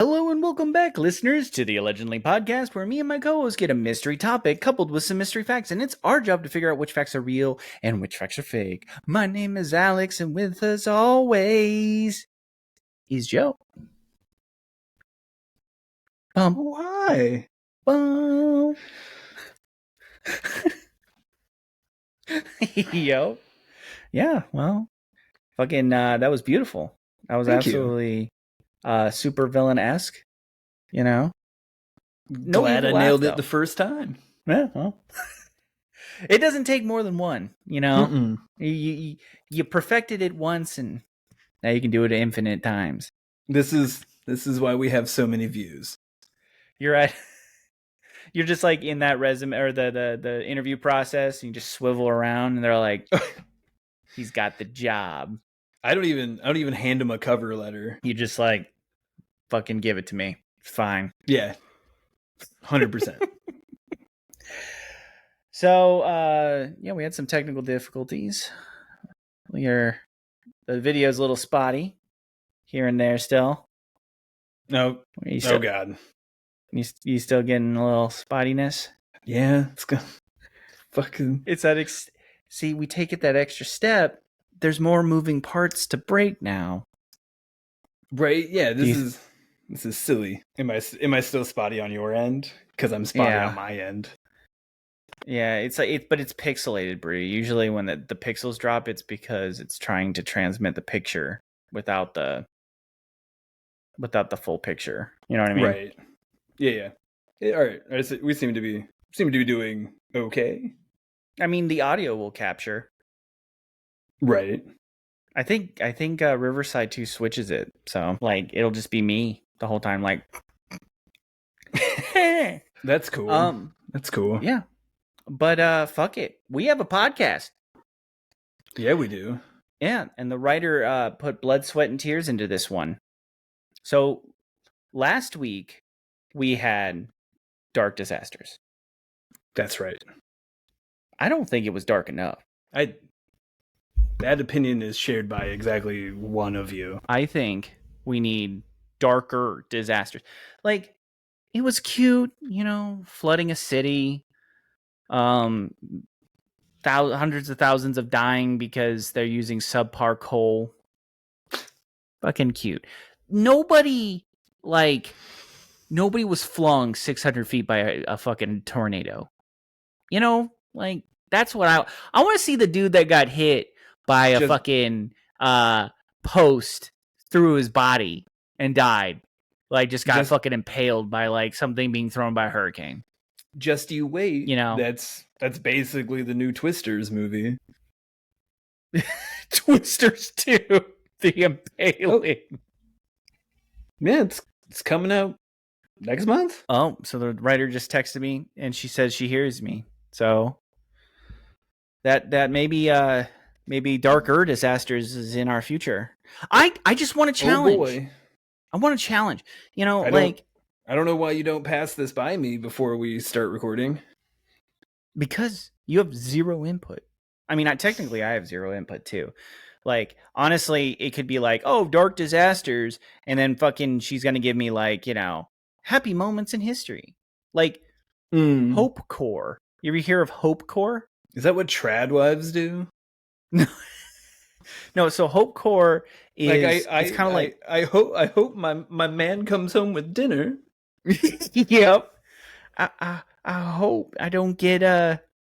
Hello and welcome back, listeners, to the Allegendly Podcast, where me and my co-host get a mystery topic coupled with some mystery facts, and it's our job to figure out which facts are real and which facts are fake. My name is Alex, and with us always is Joe. Oh, hi. Yo. Yeah, well, fucking, that was beautiful. That was Thank absolutely super villain-esque, you know? No Glad I evil laugh, nailed though. it the first time. Yeah, well. It doesn't take more than one, you know? Mm-mm. You perfected it once, and now you can do it infinite times. This is why we have so many views. You're at... You're just like in that resume or the interview process, and you just swivel around, and they're like, he's got the job. I don't even hand him a cover letter. You just like, fucking give it to me. It's fine. Yeah. 100%. So, we had some technical difficulties. The video's a little spotty here and there still. No. Oh, God. You still getting a little spottiness? Yeah. It's good. Fucking. It's that... See, we take it that extra step. There's more moving parts to break now. Right? Yeah, this is silly. Am I still spotty on your end? Because I'm spotty on my end. Yeah, it's like but it's pixelated, Brie. Usually when the pixels drop, it's because it's trying to transmit the picture without the full picture. You know what I mean? Right. Yeah. All right. So we seem to be doing okay. I mean, the audio will capture. Right. I think Riverside 2 switches it, so like it'll just be me the whole time, like. That's cool. That's cool. Yeah, but fuck it, we have a podcast. Yeah, we do. Yeah, and the writer put blood, sweat, and tears into this one. So last week we had Dark Disasters. That's right. I don't think it was dark enough. That opinion is shared by exactly one of you. I think we need darker disasters. Like, it was cute, flooding a city, hundreds of thousands of dying because they're using subpar coal. Fucking cute. Nobody was flung 600 feet by a fucking tornado. Like, that's what I want to see. The dude that got hit by a fucking post through his body and died. Like, just got fucking impaled by like something being thrown by a hurricane. Just you wait. That's basically the new Twisters movie. Twisters 2, the impaling. Yeah, it's coming out next month. Oh, so the writer just texted me and she says she hears me. So that maybe darker disasters is in our future. I just want to challenge. Oh boy. I want to challenge. I don't know why you don't pass this by me before we start recording. Because you have zero input. I mean, technically I have zero input too. Like, honestly, it could be like, oh, dark disasters, and then fucking she's gonna give me like, happy moments in history. Like Hope Corps. You ever hear of Hope Corps? Is that what trad wives do? No, so Hope Corps is like it's kind of like I hope my man comes home with dinner. Yep. I hope I don't get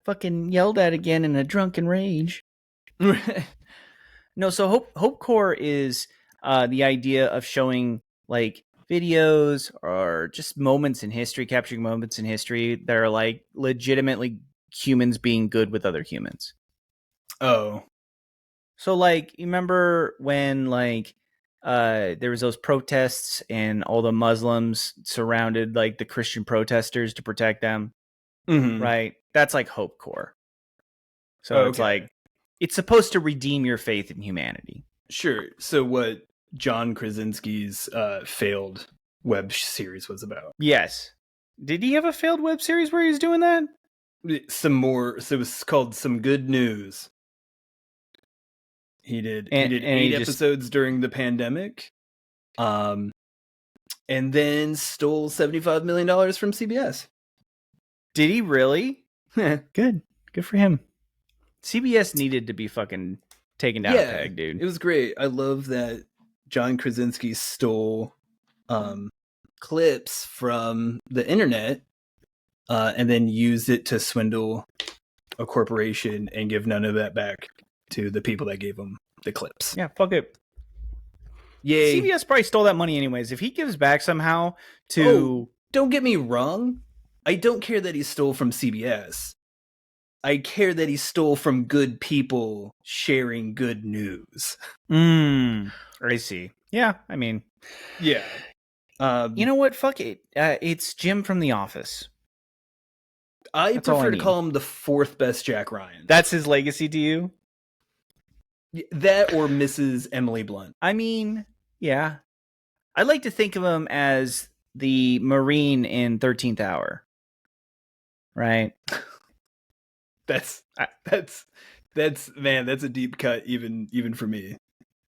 fucking yelled at again in a drunken rage. No, so Hope Corps is the idea of showing like videos or just moments in history, capturing moments in history that are like legitimately humans being good with other humans. Oh. So like, you remember when like there was those protests and all the Muslims surrounded like the Christian protesters to protect them? Mm-hmm. Right? That's like Hope Corps. So It's like, it's supposed to redeem your faith in humanity. Sure. So what John Krasinski's failed web series was about. Yes. Did he have a failed web series where he was doing that? Some more. So it was called Some Good News. He did 8 episodes during the pandemic. and then stole $75 million from CBS. Did he really? Good for him. CBS needed to be fucking taken down a peg, dude. It was great. I love that John Krasinski stole clips from the internet and then used it to swindle a corporation and give none of that back to the people that gave him the clips. Yeah, fuck it. Yay. CBS probably stole that money anyways. If he gives back somehow to... don't get me wrong. I don't care that he stole from CBS. I care that he stole from good people sharing good news. I see. Yeah, I mean... Yeah. You know what? Fuck it. It's Jim from The Office. I prefer to call him the fourth best Jack Ryan. That's his legacy to you? That or Mrs. Emily Blunt. I mean, yeah. I like to think of him as the Marine in 13th Hour. Right? That's man, that's a deep cut even for me.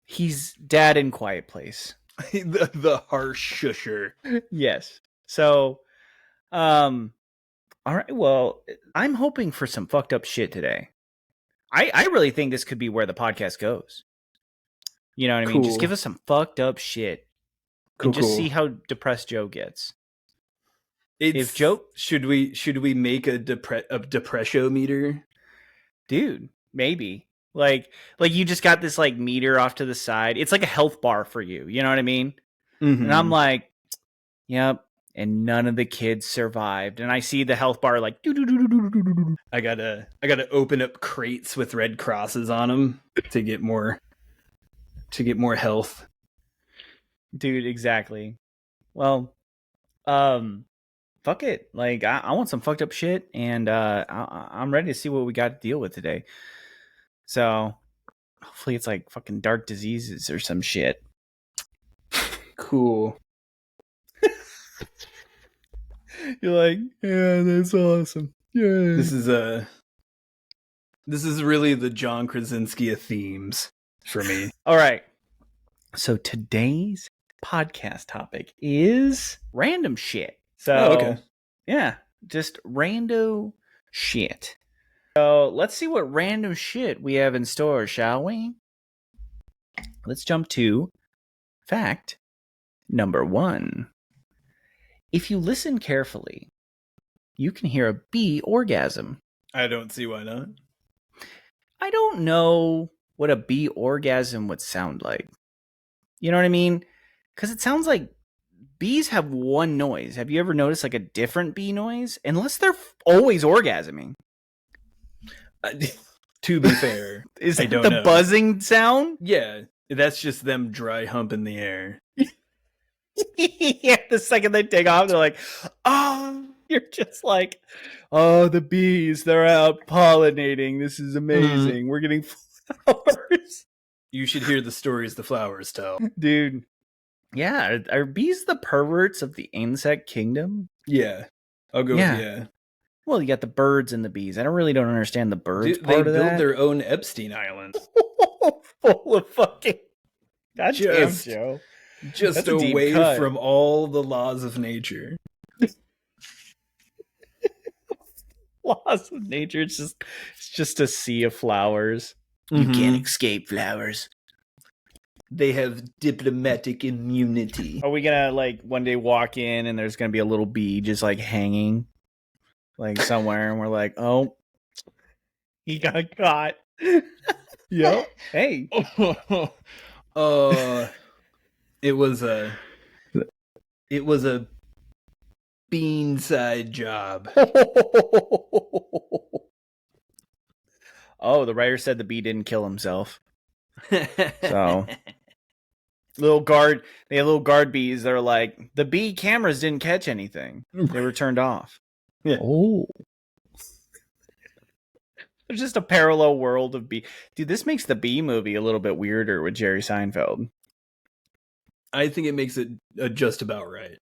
He's Dad in Quiet Place. the harsh shusher. Yes. So, all right. Well, I'm hoping for some fucked up shit today. I really think this could be where the podcast goes. You know what I mean? Just give us some fucked up shit, and just see how depressed Joe gets. If Joe, should we make a depression meter, dude? Maybe like you just got this like meter off to the side. It's like a health bar for you. You know what I mean? Mm-hmm. And I'm like, yep. And none of the kids survived. And I see the health bar like, I gotta open up crates with red crosses on them to get more health. Dude, exactly. Well, fuck it. Like, I want some fucked up shit, and I'm ready to see what we got to deal with today. So, hopefully it's like fucking dark diseases or some shit. Cool. You're like, yeah, that's awesome. Yeah. This is really the John Krasinski of themes for me. All right. So today's podcast topic is random shit. So, okay. Yeah, just rando shit. So let's see what random shit we have in store, shall we? Let's jump to fact number 1. If you listen carefully, you can hear a bee orgasm. I don't see why not. I don't know what a bee orgasm would sound like. You know what I mean? Because it sounds like bees have one noise. Have you ever noticed like a different bee noise? Unless they're always orgasming. To be fair, is that the buzzing sound? Yeah, that's just them dry humping the air. Yeah, the second they take off, they're like, oh, you're just like, oh, the bees, they're out pollinating. This is amazing. We're getting flowers. You should hear the stories the flowers tell. Dude. Yeah, are bees the perverts of the insect kingdom? Yeah. I'll go with yeah. Well, you got the birds and the bees. I don't understand the birds part of that. They build their own Epstein Island. Full of fucking... Goddamn, Joe. Just away from all the laws of nature. Laws of nature. It's just a sea of flowers. You can't escape flowers. They have diplomatic immunity. Are we gonna like one day walk in and there's gonna be a little bee just like hanging like somewhere and we're like, oh, he got caught. Yep. Hey. It was a beanside job. Oh, the writer said the bee didn't kill himself. So they have little guard bees that are like, the bee cameras didn't catch anything. They were turned off. Yeah. Oh. There's just a parallel world of bee. Dude, this makes the Bee movie a little bit weirder with Jerry Seinfeld. I think it makes it just about right.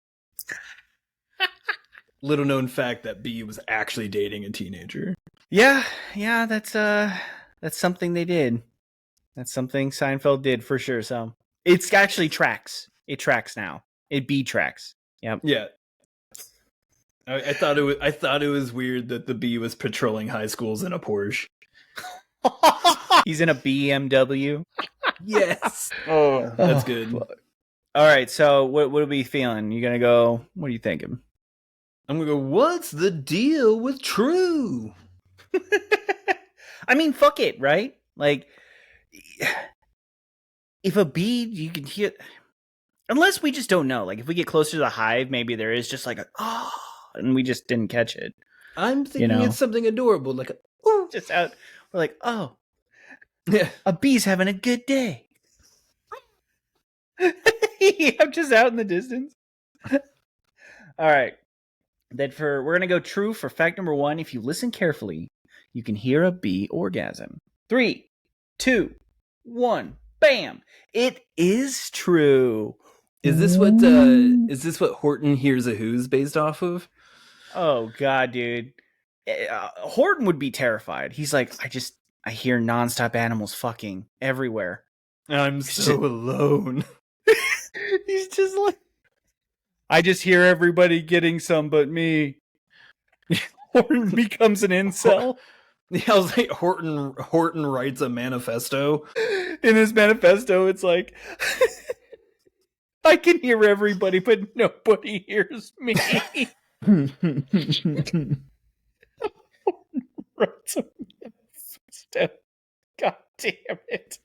Little known fact that Bee was actually dating a teenager. Yeah, that's something they did. That's something Seinfeld did for sure. So it's actually tracks. It tracks now. It B tracks. Yep. Yeah. I thought it was weird that the bee was patrolling high schools in a Porsche. He's in a BMW. Yes. Oh, that's good. Fuck. All right, so what are we feeling? You gonna go? What are you thinking? I'm gonna go. What's the deal with true? I mean, fuck it, right? Like, if a bee, you can hear. Unless we just don't know. Like, if we get closer to the hive, maybe there is just like a and we just didn't catch it. I'm thinking it's something adorable, like just out. We're like, oh, yeah, a bee's having a good day. I'm just out in the distance. All right. We're gonna go true for fact number 1. If you listen carefully, you can hear a bee orgasm. 3, 2, 1, bam! It is true. Is this what Horton Hears a Who's based off of? Oh god, dude. Horton would be terrified. He's like, I hear nonstop animals fucking everywhere. I'm so alone. He's just like, I just hear everybody getting some but me. Horton becomes an incel. Yeah, I was like, Horton writes a manifesto. In his manifesto, it's like, I can hear everybody, but nobody hears me. Writes a manifesto. God damn it.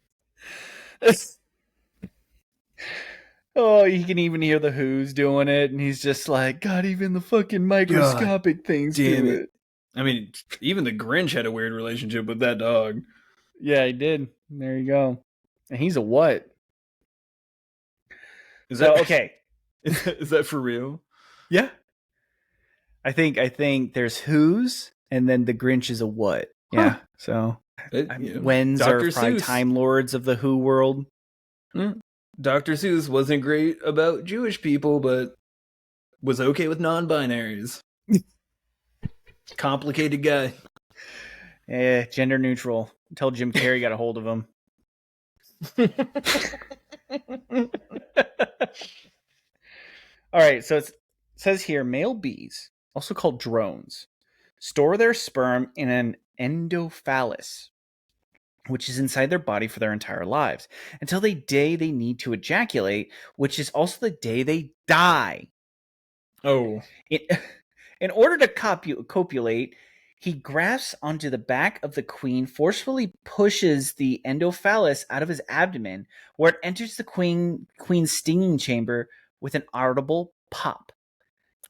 Oh, you can even hear the Who's doing it, and he's just like, God, even the fucking microscopic things do it. I mean, even the Grinch had a weird relationship with that dog. Yeah, he did. There you go. And he's a what? Is that okay? Is that for real? Yeah. I think there's Who's, and then the Grinch is a what? Yeah. Huh. So When's are probably Time Lords of the Who world. Dr. Seuss wasn't great about Jewish people, but was okay with non-binaries. Complicated guy. Yeah, gender neutral. Until Jim Carrey got a hold of him. All right, so it says here, male bees, also called drones, store their sperm in an endophallus, which is inside their body for their entire lives, until the day they need to ejaculate, which is also the day they die. Oh. In order to copulate, he grasps onto the back of the queen, forcefully pushes the endophallus out of his abdomen, where it enters the queen's stinging chamber with an audible pop.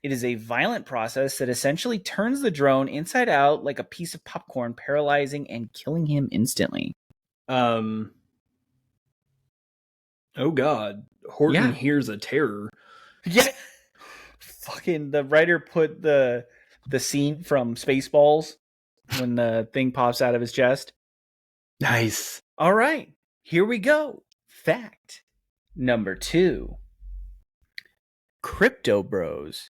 It is a violent process that essentially turns the drone inside out like a piece of popcorn, paralyzing and killing him instantly. Oh God. Horton hears a terror. Yeah. Fucking the writer put the scene from Spaceballs when the thing pops out of his chest. Nice. All right. Here we go. Fact number 2. Crypto bros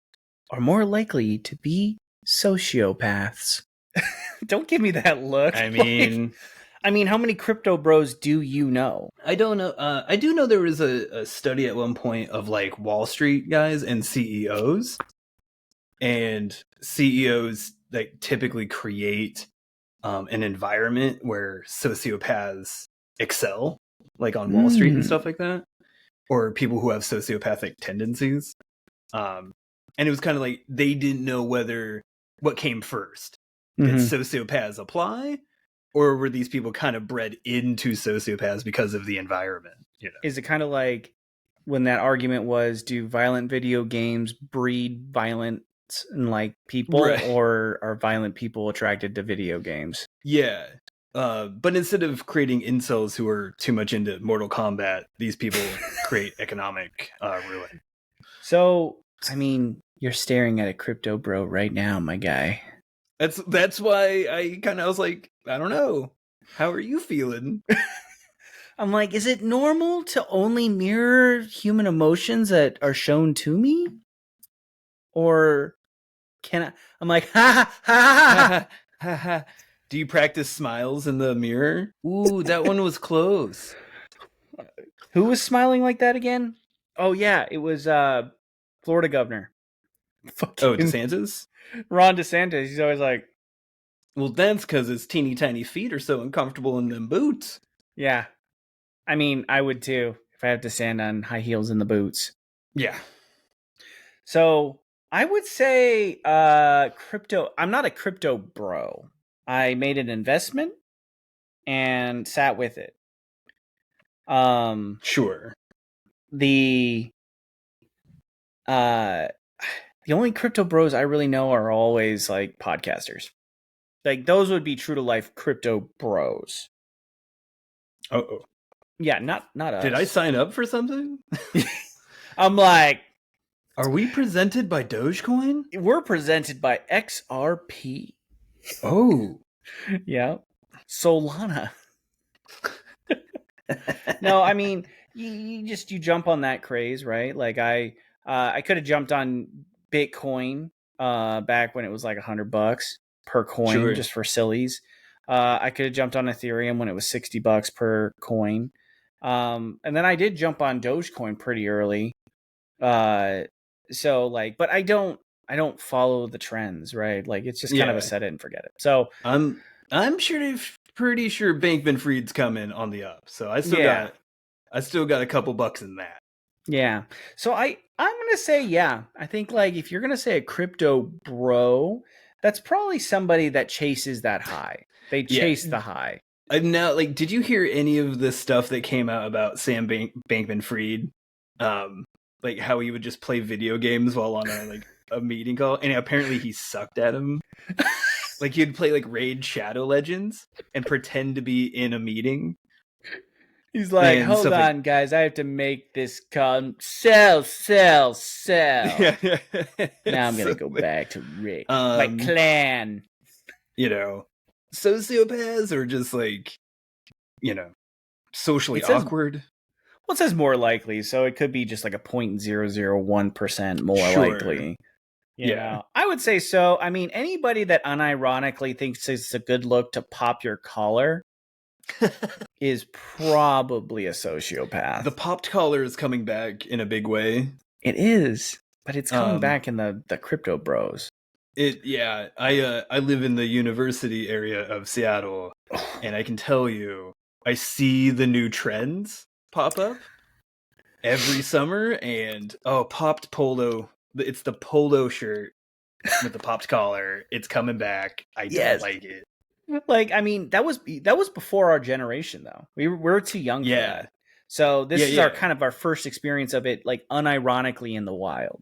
are more likely to be sociopaths. Don't give me that look. I mean, how many crypto bros do you know? I don't know. I do know there was a study at one point of like Wall Street guys and CEOs. And CEOs like typically create an environment where sociopaths excel, like on Wall Street and stuff like that, or people who have sociopathic tendencies. And it was kind of like they didn't know what came first. Did sociopaths apply, or were these people kind of bred into sociopaths because of the environment? You know? Is it kind of like when that argument was, do violent video games breed violence in like people, right, or are violent people attracted to video games? Yeah. But instead of creating incels who are too much into Mortal Kombat, these people create economic ruin. So, you're staring at a crypto bro right now, my guy. That's why I was like, I don't know. How are you feeling? I'm like, is it normal to only mirror human emotions that are shown to me? Or can I? I'm like, ha ha ha ha ha. Do you practice smiles in the mirror? Ooh, that one was close. Who was smiling like that again? Oh yeah, it was Florida governor. Oh, Fucking DeSantis? Ron DeSantis. He's always like, Well, that's because his teeny tiny feet are so uncomfortable in them boots. yeah. I mean, I would too if I have to stand on high heels in the boots. Yeah. So I would say crypto. I'm not a crypto bro. I made an investment and sat with it. Sure. The the only crypto bros I really know are always like podcasters. Like those would be true to life crypto bros. Oh. Yeah, not us. Did I sign up for something? I'm like, are we presented by Dogecoin? we're presented by XRP. Oh. Yeah. Solana. No, I mean, you jump on that craze, right? Like I could have jumped on Bitcoin back when it was like $100 per coin, Sure. just for sillies. I could have jumped on Ethereum when it was $60 per coin. And then I did jump on Dogecoin pretty early. So like, but I don't follow the trends, right? Like it's just kind of a set it and forget it. So I'm pretty sure Bankman-Fried's coming on the up. So I still got a couple bucks in that. Yeah. So I'm gonna say yeah. I think like if you're gonna say a crypto bro, that's probably somebody that chases that high. They chase the high. I'm now like, did you hear any of the stuff that came out about Sam Bankman-Fried? Like how he would just play video games while on a meeting call, and apparently he sucked at them. Like he'd play like Raid Shadow Legends and pretend to be in a meeting. He's like, hold on, guys, I have to make this call. Sell. Yeah. Now I'm gonna go back to Rick, my clan. You know, sociopaths or just like, you know, socially awkward. Well, it says more likely, so it could be just like a 0.001% more likely. You know? I would say so. I mean, anybody that unironically thinks it's a good look to pop your collar is probably a sociopath. The popped collar is coming back in a big way. It is, but it's coming back in the crypto bros. I live in the university area of Seattle, and I can tell you, I see the new trends pop up every summer, and popped polo. It's the polo shirt with the popped collar. It's coming back. I don't like it. Like, I mean, that was before our generation, though. We're too young for that. So this is our first experience of it, like unironically in the wild.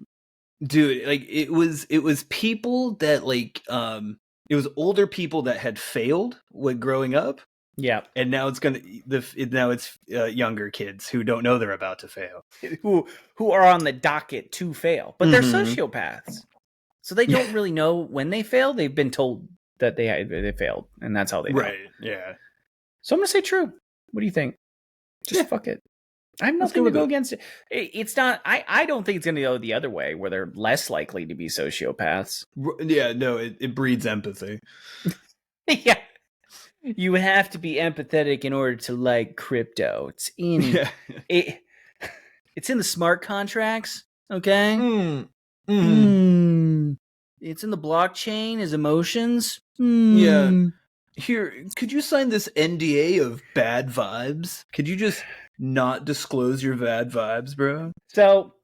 Dude, like it was people that like it was older people that had failed when growing up. Yeah, and now it's younger kids who don't know they're about to fail, who are on the docket to fail, but they're sociopaths, so they don't really know when they fail. They've been told that they failed, and that's how they know. Right. Yeah. So I'm gonna say true. What do you think? Just fuck it. I have nothing to go against it. It's not. I don't think it's gonna go the other way, where they're less likely to be sociopaths. Yeah. No. It breeds empathy. Yeah. You have to be empathetic in order to like crypto. It's in it's in the smart contracts, okay? It's in the blockchain as emotions. Yeah. Here, could you sign this NDA of bad vibes? Could you just not disclose your bad vibes, bro? So,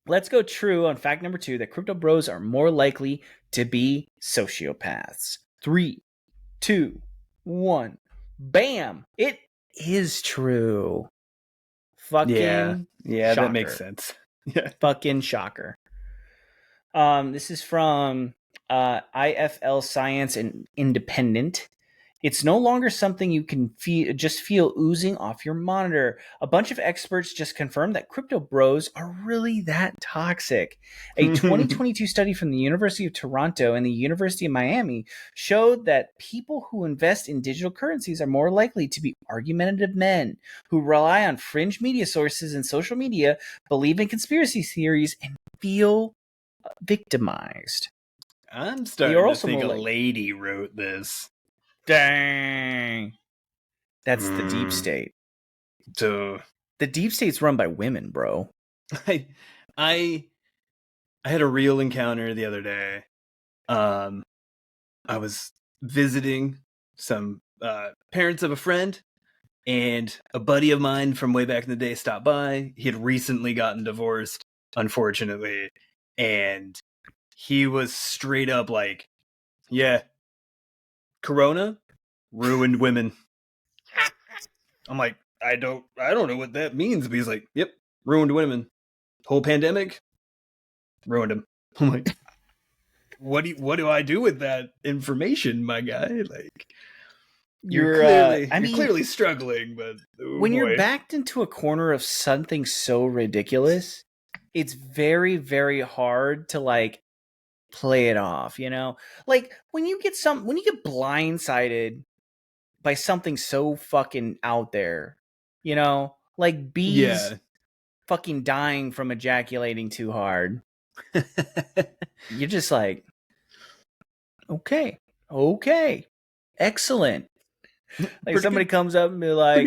let's go true on fact number 2 that crypto bros are more likely to be sociopaths. 3, 2, 1. Bam! It is true. Fucking yeah, shocker. That makes sense. Yeah, fucking shocker. This is from IFL Science and Independent. It's no longer something you can feel oozing off your monitor. A bunch of experts just confirmed that crypto bros are really that toxic. A 2022 study from the University of Toronto and the University of Miami showed that people who invest in digital currencies are more likely to be argumentative men who rely on fringe media sources and social media, believe in conspiracy theories, and feel victimized. I'm starting to think a lady wrote this. Dang. That's the deep state. So the deep state's run by women, bro. I had a real encounter the other day. I was visiting some parents of a friend, and a buddy of mine from way back in the day stopped by. He had recently gotten divorced, unfortunately, and he was straight up like, yeah, Corona ruined women. I'm like, I don't know what that means, but he's like, yep, ruined women. Whole pandemic ruined them. I'm like, what do I do with that information, my guy? Like, you're clearly struggling, but when you're backed into a corner of something so ridiculous, it's very, very hard to like play it off, you know? Like when you get blindsided by something so fucking out there, you know, like bees fucking dying from ejaculating too hard. You're just like, okay, excellent. Like somebody comes up and be like,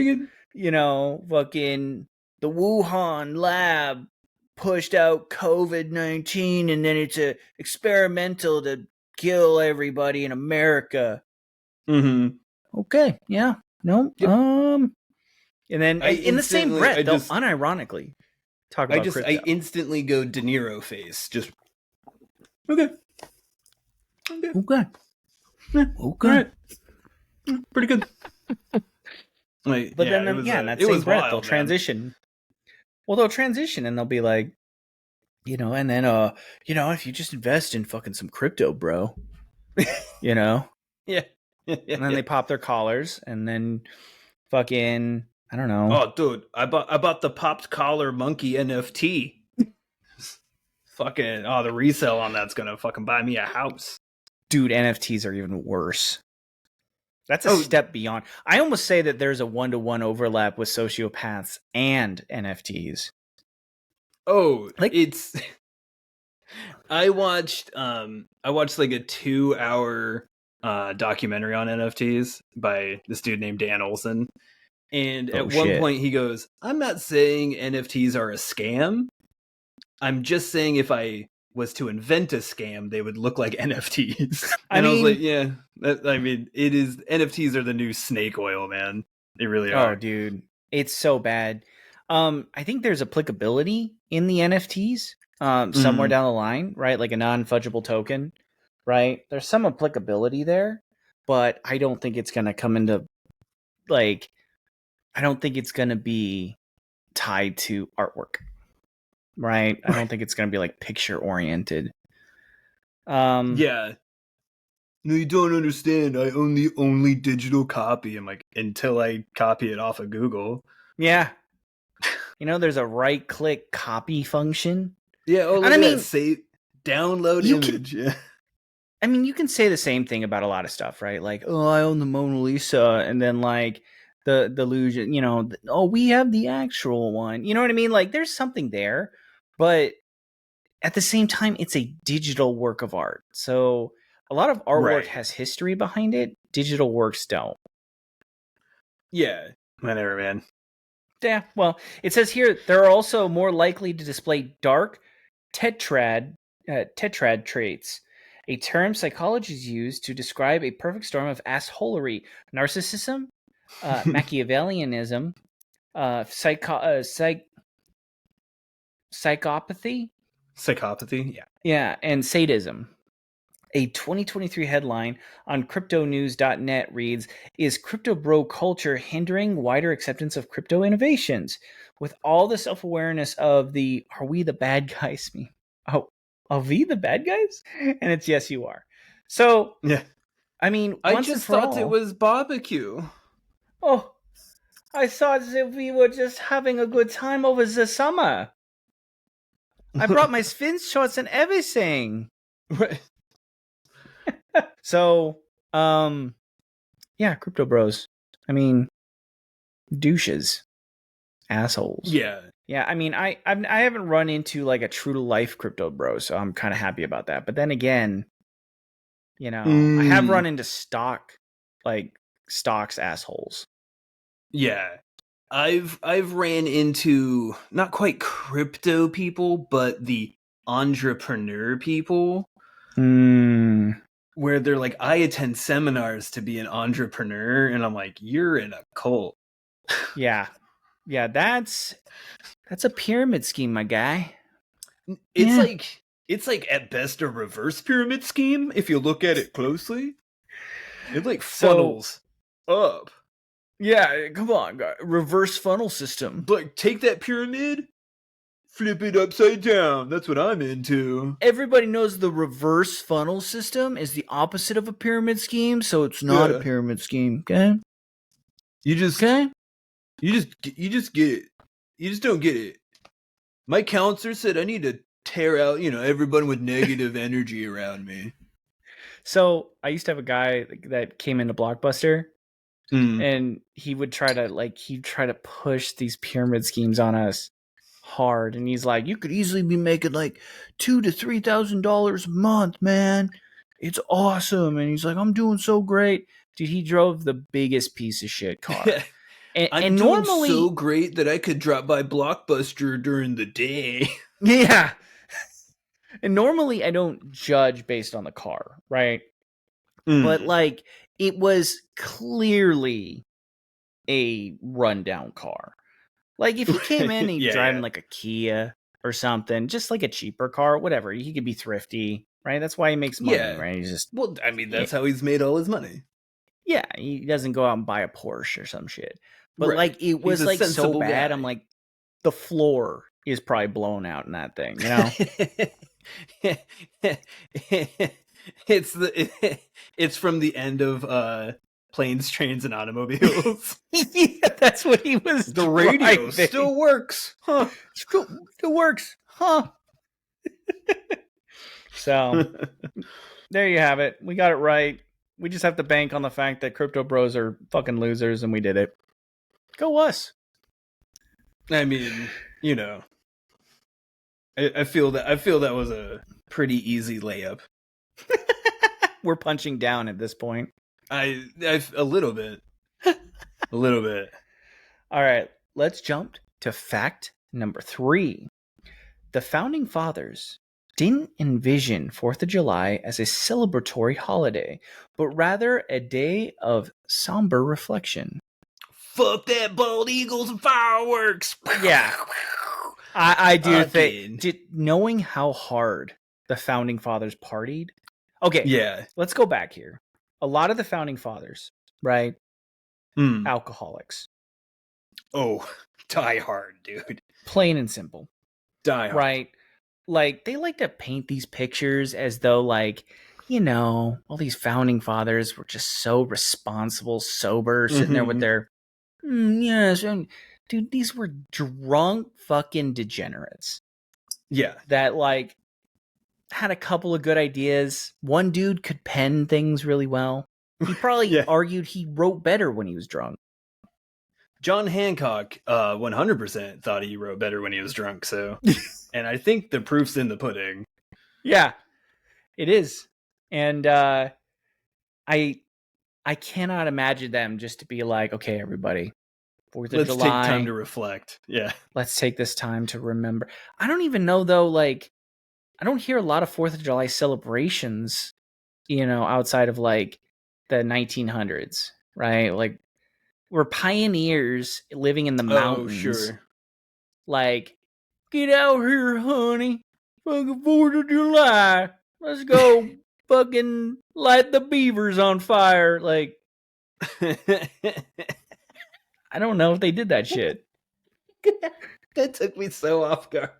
you know, fucking the Wuhan lab pushed out COVID-19 and then it's a experimental to kill everybody in America. Mm-hmm. Okay, yeah, no, yep. And then in the same breath, they'll unironically talk about crypto. I instantly go De Niro face. Just okay. Right. Pretty good. Like, but then in that same breath, they'll transition. Well, they'll transition and they'll be like, you know, and then you know, if you just invest in fucking some crypto, bro, you know, yeah. And then they pop their collars, and then fucking, I don't know. Oh, dude, I bought the popped collar monkey NFT. Fucking, the resale on that's gonna fucking buy me a house. Dude, NFTs are even worse. That's a step beyond. I almost say that there's a 1-to-1 overlap with sociopaths and NFTs. Oh, like it's. I watched like a 2-hour documentary on NFTs by this dude named Dan Olson, and at one point he goes, "I'm not saying NFTs are a scam. I'm just saying if I was to invent a scam, they would look like NFTs." And I was like, yeah, it is. NFTs are the new snake oil, man. They really are. Oh, dude, it's so bad. I think there's applicability in the NFTs somewhere down the line, right? Like a non-fungible token, right? There's some applicability there, but I don't think it's going to come into like, I don't think it's going to be tied to artwork. Right. I don't think it's going to be like picture oriented. Yeah. No, you don't understand. I own the only digital copy. I'm like, until I copy it off of Google. Yeah. You know, there's a right click copy function. Yeah. Oh, and I mean, save, download image. Yeah. I mean, you can say the same thing about a lot of stuff, right? Like, oh, I own the Mona Lisa. And then like the illusion, you know, oh, we have the actual one. You know what I mean? Like there's something there. But at the same time, it's a digital work of art. So a lot of artwork has history behind it. Digital works don't. Yeah. Whatever, man. Yeah. Well, it says here, they're also more likely to display dark tetrad traits, a term psychologists use to describe a perfect storm of assholery, narcissism, Machiavellianism, psychopathy, yeah, and sadism. A 2023 headline on cryptonews.net reads, "Is crypto bro culture hindering wider acceptance of crypto innovations?" With all the self-awareness of the "are we the bad guys" meme. Oh, are we the bad guys? And it's yes, you are. So, yeah. I mean, I just thought it was barbecue. Oh, I thought that we were just having a good time over the summer. I brought my spin shorts and everything. Right. So, yeah, crypto bros. I mean, douches, assholes. Yeah. I mean, I haven't run into like a true to life crypto bro, so I'm kind of happy about that. But then again, you know, I have run into stocks assholes. Yeah. I've ran into not quite crypto people, but the entrepreneur people, where they're like, I attend seminars to be an entrepreneur, and I'm like, you're in a cult. Yeah. Yeah, that's a pyramid scheme, my guy. It's like at best a reverse pyramid scheme if you look at it closely. It like funnels up. Yeah, come on, guy. Reverse funnel system. Like, take that pyramid, flip it upside down. That's what I'm into. Everybody knows the reverse funnel system is the opposite of a pyramid scheme, so it's not a pyramid scheme. Okay. You just get it. You just don't get it. My counselor said I need to tear out, everyone with negative energy around me. So I used to have a guy that came into Blockbuster, and he would try to push these pyramid schemes on us hard. And he's like, you could easily be making like $2,000 to $3,000 a month, man. It's awesome. And he's like, I'm doing so great. Dude, he drove the biggest piece of shit car. I'm doing so great that I could drop by Blockbuster during the day. Yeah. And normally I don't judge based on the car, right? But like, it was clearly a rundown car. Like, if he came in and he's driving like a Kia or something, just like a cheaper car, whatever, he could be thrifty, right? That's why he makes money, right? He's just, that's how he's made all his money. Yeah, he doesn't go out and buy a Porsche or some shit. But like, it was like so bad. Guy. I'm like, the floor is probably blown out in that thing, It's from the end of Planes, Trains, and Automobiles. Yeah, that's what he was. The radio still works, huh? Still works, huh? So there you have it. We got it right. We just have to bank on the fact that crypto bros are fucking losers, and we did it. Go us. I mean, I feel that was a pretty easy layup. We're punching down at this point. A little bit. A little bit. All right, let's jump to fact number 3. The Founding Fathers didn't envision 4th of July as a celebratory holiday, but rather a day of somber reflection. Fuck that, bald eagles and fireworks! Yeah. I do think, knowing how hard the Founding Fathers partied. Okay, yeah. Let's go back here. A lot of the Founding Fathers, right? Alcoholics. Oh, die hard, dude. Plain and simple. Die hard. Right? Like, they like to paint these pictures as though, like, all these Founding Fathers were just so responsible, sober, sitting there with their, yes, and dude, these were drunk fucking degenerates. Yeah. That, like, had a couple of good ideas. One dude could pen things really well. He probably argued he wrote better when he was drunk. John Hancock 100% thought he wrote better when he was drunk, so... And I think the proof's in the pudding. Yeah, it is. And I cannot imagine them just to be like, okay, everybody, 4th of July. Let's take time to reflect. Yeah. Let's take this time to remember. I don't even know, though, like, I don't hear a lot of 4th of July celebrations, outside of, like, the 1900s, right? Like, we're pioneers living in the mountains. Oh, sure. Like, get out here, honey. Fucking 4th of July. Let's go fucking light the beavers on fire. Like, I don't know if they did that shit. That took me so off guard.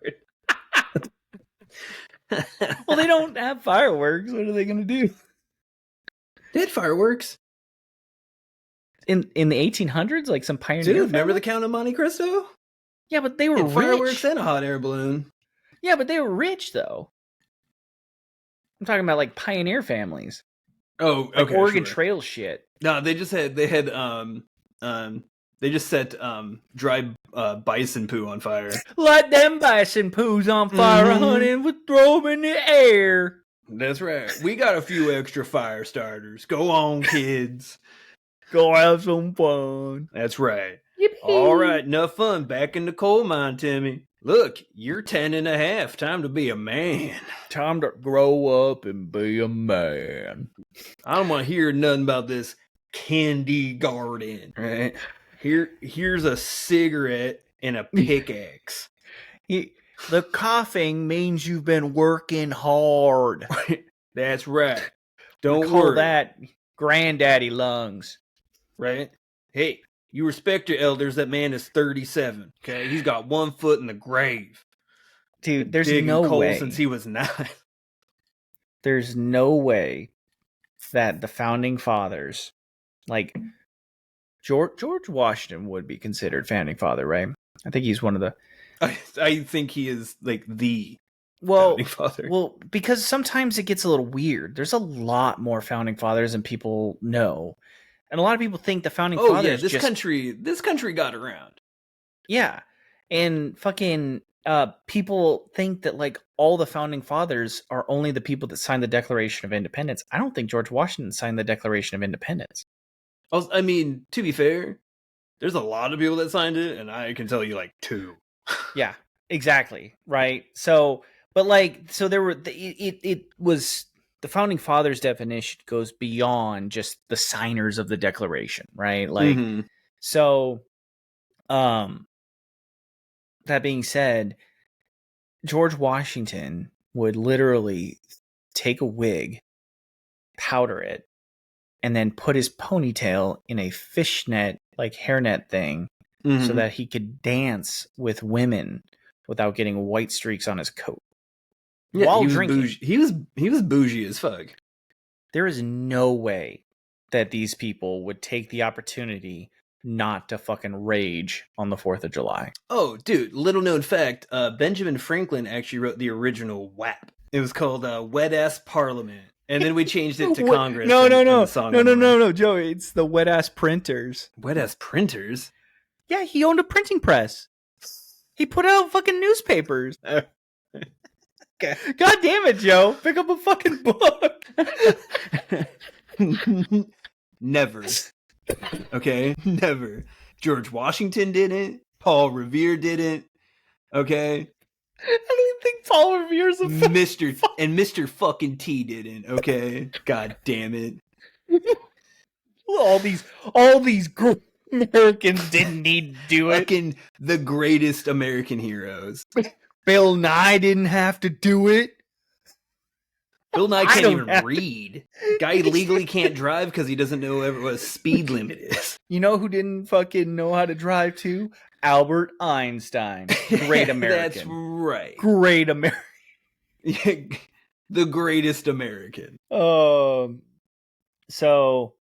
Well, they don't have fireworks. What are they going to do? They had fireworks. In the 1800s? Like some pioneer Dude, family? remember the Count of Monte Cristo? Yeah, but they were rich. Fireworks and a hot air balloon. Yeah, but they were rich, though. I'm talking about, like, pioneer families. Oh, like okay, Oregon Trail shit. No, they just set dry bison poo on fire. Light them bison poos on fire, honey, and we'll throw them in the air. That's right. We got a few extra fire starters. Go on, kids. Go have some fun. That's right. Yippee. All right, enough fun. Back in the coal mine, Timmy. Look, you're 10 and a half. Time to be a man. Time to grow up and be a man. I don't want to hear nothing about this kindergarten, right? Here's a cigarette and a pickaxe. The coughing means you've been working hard. That's right. Don't Don't call worry. that granddaddy lungs. Right? Hey, you respect your elders. That man is 37. Okay, he's got 1 foot in the grave. Dude, there's Digging no coal way. since he was 9. There's no way that the founding fathers, like George Washington, would be considered founding father, right? I think he's one of the. I think he is like the founding father. Well, because sometimes it gets a little weird. There's a lot more founding fathers than people know, and a lot of people think the founding fathers. This country got around. Yeah, and fucking people think that like all the founding fathers are only the people that signed the Declaration of Independence. I don't think George Washington signed the Declaration of Independence. I mean, to be fair, there's a lot of people that signed it, and I can tell you like 2. Yeah, exactly. Right. So, but like, so there were, it was, the founding fathers definition goes beyond just the signers of the Declaration, right? Like, so, that being said, George Washington would literally take a wig, powder it, and then put his ponytail in a fishnet, like hairnet thing, so that he could dance with women without getting white streaks on his coat. Yeah, while he was drinking. Bougie. He was bougie as fuck. There is no way that these people would take the opportunity not to fucking rage on the 4th of July. Oh, dude, little known fact, Benjamin Franklin actually wrote the original WAP. It was called Wet Ass Parliament. And then we changed it to Congress. No, No, Joey. It's the wet ass printers. Wet Ass Printers? Yeah, he owned a printing press. He put out fucking newspapers. Okay. God damn it, Joe. Pick up a fucking book. Never. Okay? Never. George Washington didn't. Paul Revere didn't. Okay? I don't even think Paul Revere's a Mr. fucking T didn't, okay? God damn it. All these Americans didn't need to do it. Fucking the greatest American heroes. Bill Nye didn't have to do it. Bill Nye can't even read. Guy legally can't drive because he doesn't know what a speed limit is. You know who didn't fucking know how to drive too? Albert Einstein. Great American. That's right. Great American. The greatest American. So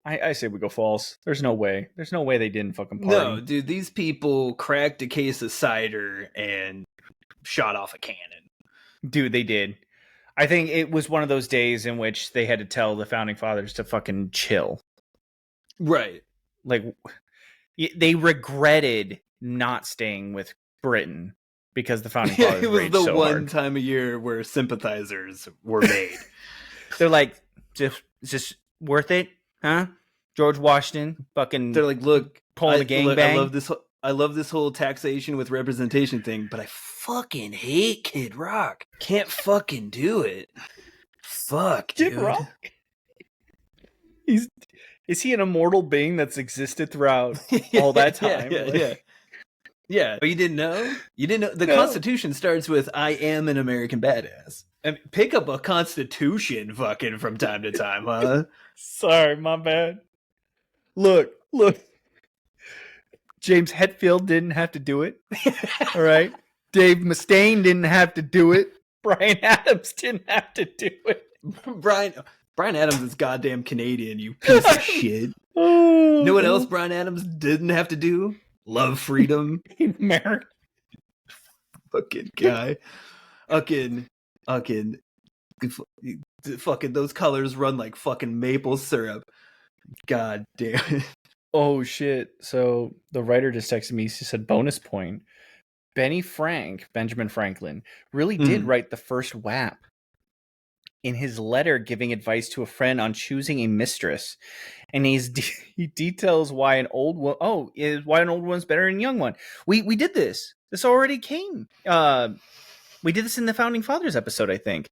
I say we go false. There's no way. There's no way they didn't fucking party. No, dude, these people cracked a case of cider and shot off a cannon. Dude, they did. I think it was one of those days in which they had to tell the founding fathers to fucking chill. Right. Like, they regretted not staying with Britain because the founding fathers it was raged the so one hard. time a year where sympathizers were made. They're like, is this worth it? Huh? George Washington fucking. They're like, look, pulling the gangbang. I love this whole taxation with representation thing, but I fucking hate Kid Rock. Can't fucking do it. Fuck, Kid dude. Rock? Is he an immortal being that's existed throughout all that time? Yeah. But you didn't know? You didn't know? The Constitution starts with, I am an American badass. And pick up a Constitution fucking from time to time, huh? Sorry, my bad. Look. James Hetfield didn't have to do it. All right. Dave Mustaine didn't have to do it. Bryan Adams didn't have to do it. Bryan Adams is goddamn Canadian, you piece of shit. Oh, You know what else Bryan Adams didn't have to do? Love freedom. American. Fucking guy. Fucking those colors run like fucking maple syrup. God damn it. Oh shit. So the writer just texted me. She said, bonus point. Benjamin Franklin, really did write the first WAP. in his letter giving advice to a friend on choosing a mistress, and he details why an old woman's better than a young one. We did this. This already came. We did this in the Founding Fathers episode, I think.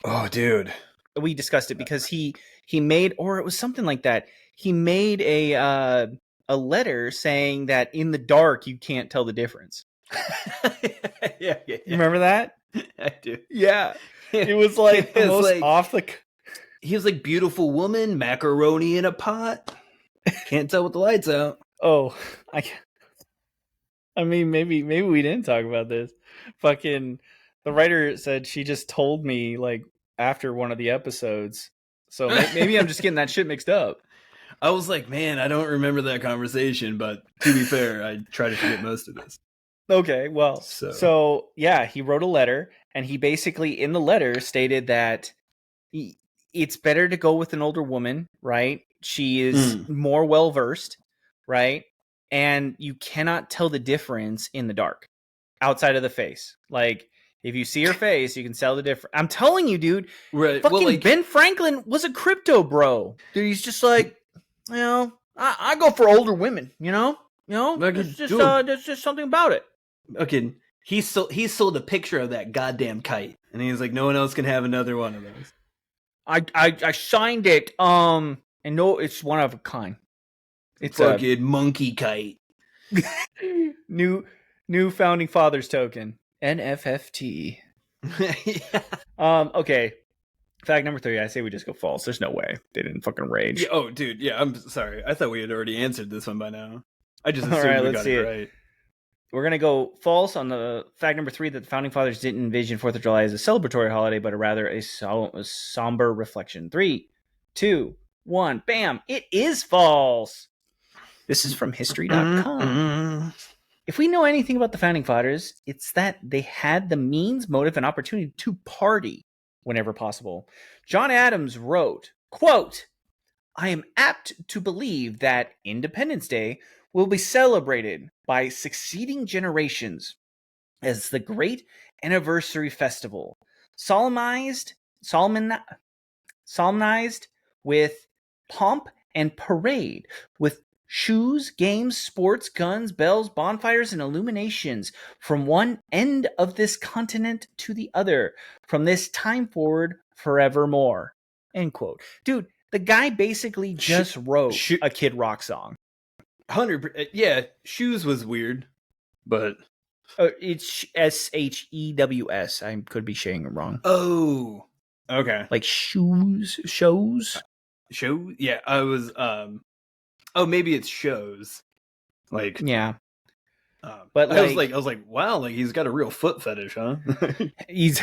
Oh, dude. We discussed it because he made, or it was something like that. He made a letter saying that in the dark you can't tell the difference. Yeah. Remember that? I do. Yeah. It was like the most like, off the. He was like, beautiful woman, macaroni in a pot. Can't tell with the lights out. Oh, I mean, maybe we didn't talk about this. Fucking, the writer said she just told me like after one of the episodes. So maybe I'm just getting that shit mixed up. I was like, man, I don't remember that conversation, but to be fair, I try to forget most of this. Okay, well, so yeah, he wrote a letter, and he basically, in the letter, stated that it's better to go with an older woman, right? She is more well-versed, right? And you cannot tell the difference in the dark, outside of the face. Like, if you see her face, you can tell the difference. I'm telling you, dude, right? Fucking well, like, Ben Franklin was a crypto bro. Dude, he's just like, you know, I go for older women, you know? There's just something about it. Okay, he sold a picture of that goddamn kite, and he's like, no one else can have another one of those. I signed it, and no, it's one of a kind. It's fucking monkey kite. New Founding Fathers token, NFFT. Yeah. Okay. Fact number 3. I say we just go false. There's no way they didn't fucking rage. Yeah, oh, dude. Yeah, I'm sorry. I thought we had already answered this one by now. I just assumed we got it right. We're going to go false on the fact number 3 that the Founding Fathers didn't envision 4th of July as a celebratory holiday, but rather a somber reflection. 3, 2, 1. Bam. It is false. This is from history.com. If we know anything about the Founding Fathers, it's that they had the means, motive, and opportunity to party whenever possible. John Adams wrote, quote, I am apt to believe that Independence Day will be celebrated by succeeding generations as the great anniversary festival, solemnized with pomp and parade, with shoes, games, sports, guns, bells, bonfires, and illuminations from one end of this continent to the other, from this time forward forevermore. End quote. Dude, the guy basically just wrote a Kid Rock song. 100%. Yeah, shoes was weird, but it's SHEWS. I could be saying it wrong. Oh, okay. Like shows. Show? Yeah, I was. Oh, maybe it's shows. Like, yeah. But I was like, wow, like he's got a real foot fetish, huh? He's.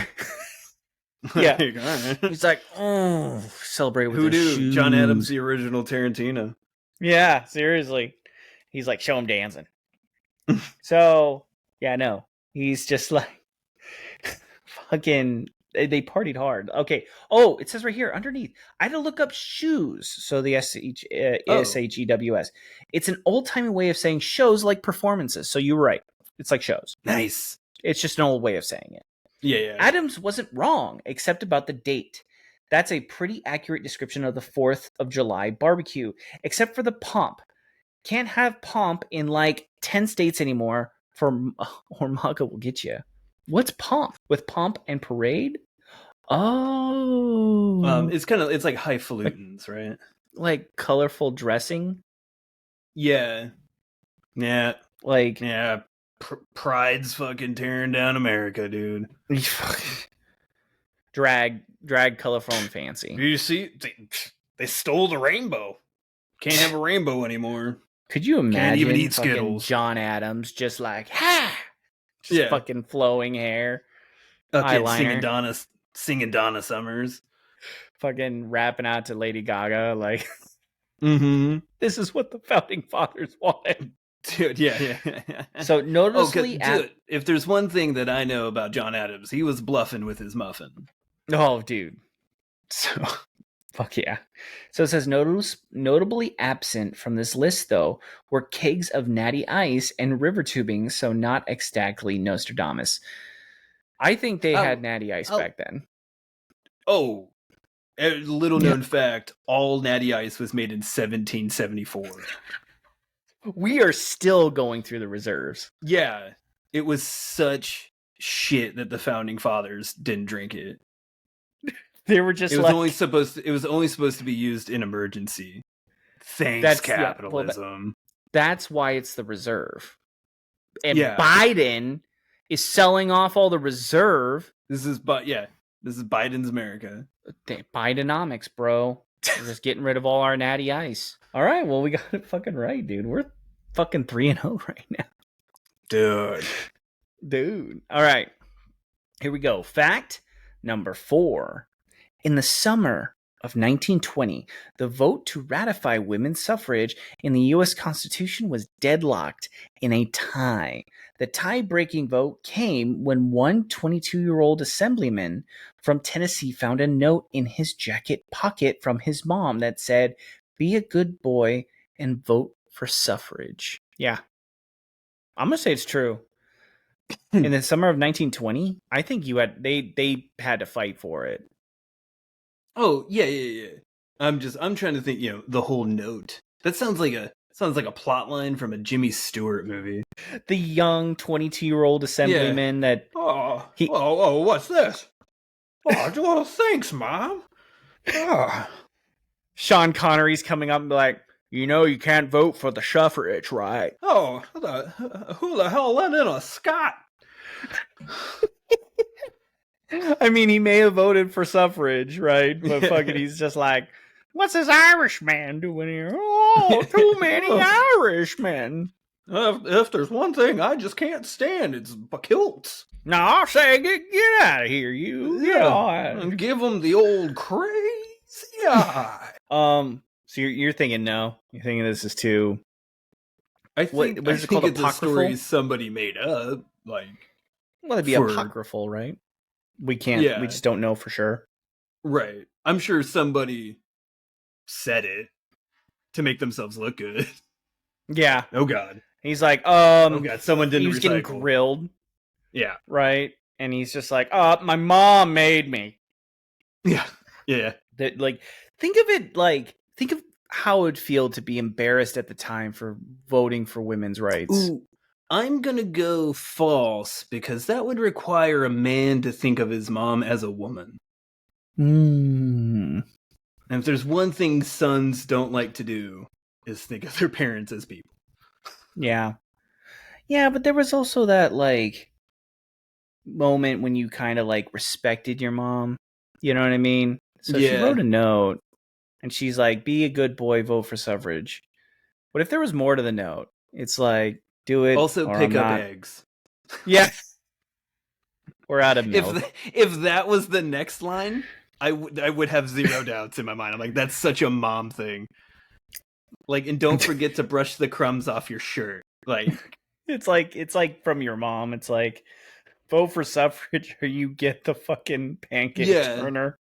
Yeah. Right. He's like, oh, celebrate with his shoes. John Adams, the original Tarantino. Yeah, seriously. He's like, show him dancing. So, yeah, no. He's just like, fucking, they partied hard. Okay. Oh, it says right here underneath. I had to look up shoes. So the SHEWS. It's an old-timey way of saying shows like performances. So you were right. It's like shows. Nice. It's just an old way of saying it. Yeah. Adams wasn't wrong, except about the date. That's a pretty accurate description of the 4th of July barbecue, except for the pomp. Can't have pomp in like 10 states anymore, or MAGA will get you. What's pomp? With pomp and parade? Oh. It's like highfalutins, right? Like colorful dressing? Yeah. Yeah. Like. Yeah. Pride's fucking tearing down America, dude. Drag, colorful, and fancy. You see, they stole the rainbow. Can't have a rainbow anymore. Could you imagine? Can't even eat Skittles. John Adams just like, just fucking flowing hair, eyeliner, singing Donna Summers, fucking rapping out to Lady Gaga, like, this is what the Founding Fathers wanted. Dude, yeah. So noticeably, if there's one thing that I know about John Adams, he was bluffing with his muffin. Oh, dude. So, fuck yeah. So it says notably absent from this list, though, were kegs of natty ice and river tubing, so not exactly Nostradamus. I think they had natty ice back then. Oh, A little known fact, all Natty Ice was made in 1774. We are still going through the reserves. Yeah, it was such shit that the founding fathers didn't drink it. They were just it was only supposed to be used in emergency. Thanks, capitalism. That's why it's the reserve. And Biden is selling off all the reserve. This is Biden's America. Bidenomics, bro. We're just getting rid of all our Natty Ice. All right, well, we got it fucking right, dude. We're fucking 3-0 right now. Dude. All right. Here we go. Fact number 4. In the summer of 1920, the vote to ratify women's suffrage in the U.S. Constitution was deadlocked in a tie. The tie-breaking vote came when one 22-year-old assemblyman from Tennessee found a note in his jacket pocket from his mom that said, "Be a good boy and vote for suffrage." Yeah. I'm going to say it's true. In the summer of 1920, I think they had to fight for it. Oh, yeah. I'm trying to think, the whole note. That sounds like a plot line from a Jimmy Stewart movie. The young 22-year-old assemblyman that what's this? Oh, thanks, Mom. Sean Connery's coming up and be like, you can't vote for the suffrage, right? Oh, who the hell let in a Scot? I mean, he may have voted for suffrage, right? But fucking, he's just like, what's this Irishman doing here? Oh, too many Irishmen. If there's one thing I just can't stand, it's kilts. No, I say, get out of here, you. And give them the old crazy eye. So you're thinking no? You're thinking this is too? I think it's a story somebody made up. Well, it'd be apocryphal, right? We can't. Yeah. We just don't know for sure. Right. I'm sure somebody said it to make themselves look good. Yeah. Oh God. He's like, oh God, someone didn't. He was getting grilled. Yeah. Right. And he's just like, my mom made me. Yeah. Yeah. That think of how it would feel to be embarrassed at the time for voting for women's rights. Ooh, I'm going to go false because that would require a man to think of his mom as a woman. And if there's one thing sons don't like to do is think of their parents as people. Yeah. Yeah, but there was also that moment when you kind of respected your mom. You know what I mean? So she wrote a note and she's like, "Be a good boy, vote for suffrage." But if there was more to the note, it's like, do it. Also pick up eggs. Yeah. We're out of milk. If that was the next line, I would have zero doubts in my mind. I'm like, that's such a mom thing. And don't forget to brush the crumbs off your shirt. It's like from your mom. It's like, vote for suffrage or you get the fucking pancake turner.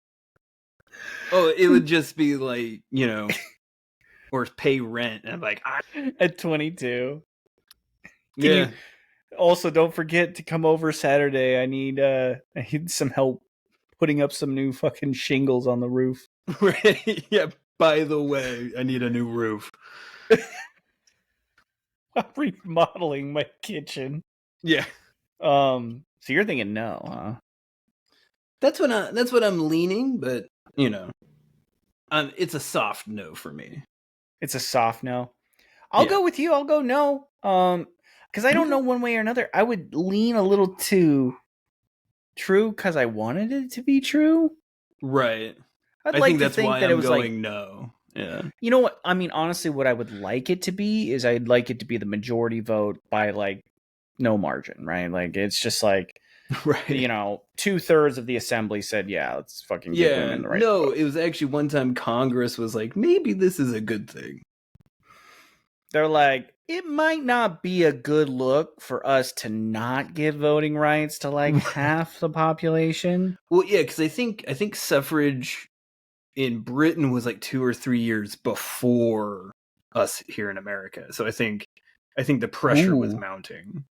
Oh, it would just be or pay rent. And I'm like, at 22. Also, don't forget to come over Saturday. I need some help putting up some new fucking shingles on the roof. Right. Yeah. By the way, I need a new roof. I'm remodeling my kitchen. Yeah. So you're thinking no, huh? That's what I'm leaning, but it's a soft no for me. It's a soft no. I'll go with you. I'll go no. Because I don't know one way or another. I would lean a little to true because I wanted it to be true. Right. I think that's why I'm going no. Yeah. You know what? I mean, honestly, what I would like it to be is I'd like it to be the majority vote by no margin, right? It's just right. 2/3 of the assembly said, yeah, let's fucking give women the right to vote. It was actually one time Congress was like, maybe this is a good thing. They're like, it might not be a good look for us to not give voting rights to half the population. Well, yeah, because I think suffrage in Britain was 2 or 3 years before us here in America. So I think the pressure was mounting.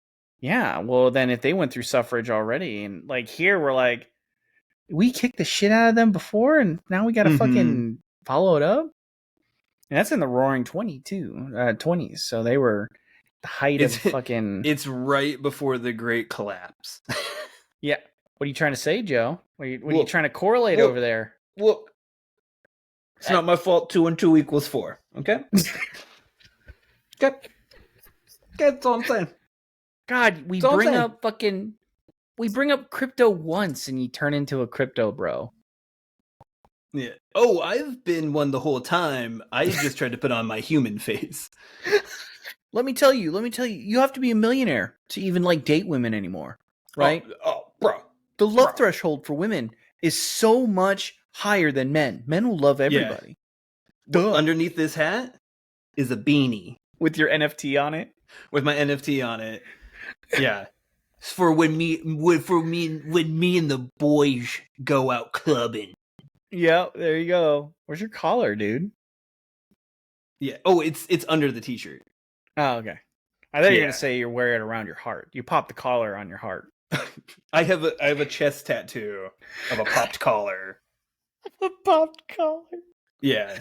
Yeah, well then if they went through suffrage already and here we're we kicked the shit out of them before, and now we got to fucking follow it up. And that's in the Roaring 20s. So they were the height of fucking. It's right before the Great Collapse. Yeah. What are you trying to say, Joe? What are you trying to correlate over there? Well, it's not my fault. 2 and 2 equals 4. Okay. Okay. That's all I'm saying. God, we bring up crypto once, and you turn into a crypto bro. Yeah. Oh, I've been one the whole time. I just tried to put on my human face. Let me tell you, you have to be a millionaire to even like date women anymore, right? Oh bro. The love threshold for women is so much higher than men. Men will love everybody. Yeah. Underneath this hat is a beanie with your NFT on it. With my NFT on it. Yeah. For when me and the boys go out clubbing. Yeah, there you go. Where's your collar, dude? Yeah. Oh, it's under the t-shirt. Oh, okay. I thought you were gonna say you wear it around your heart. You pop the collar on your heart. I have a chest tattoo of a popped collar. A popped collar. Yeah.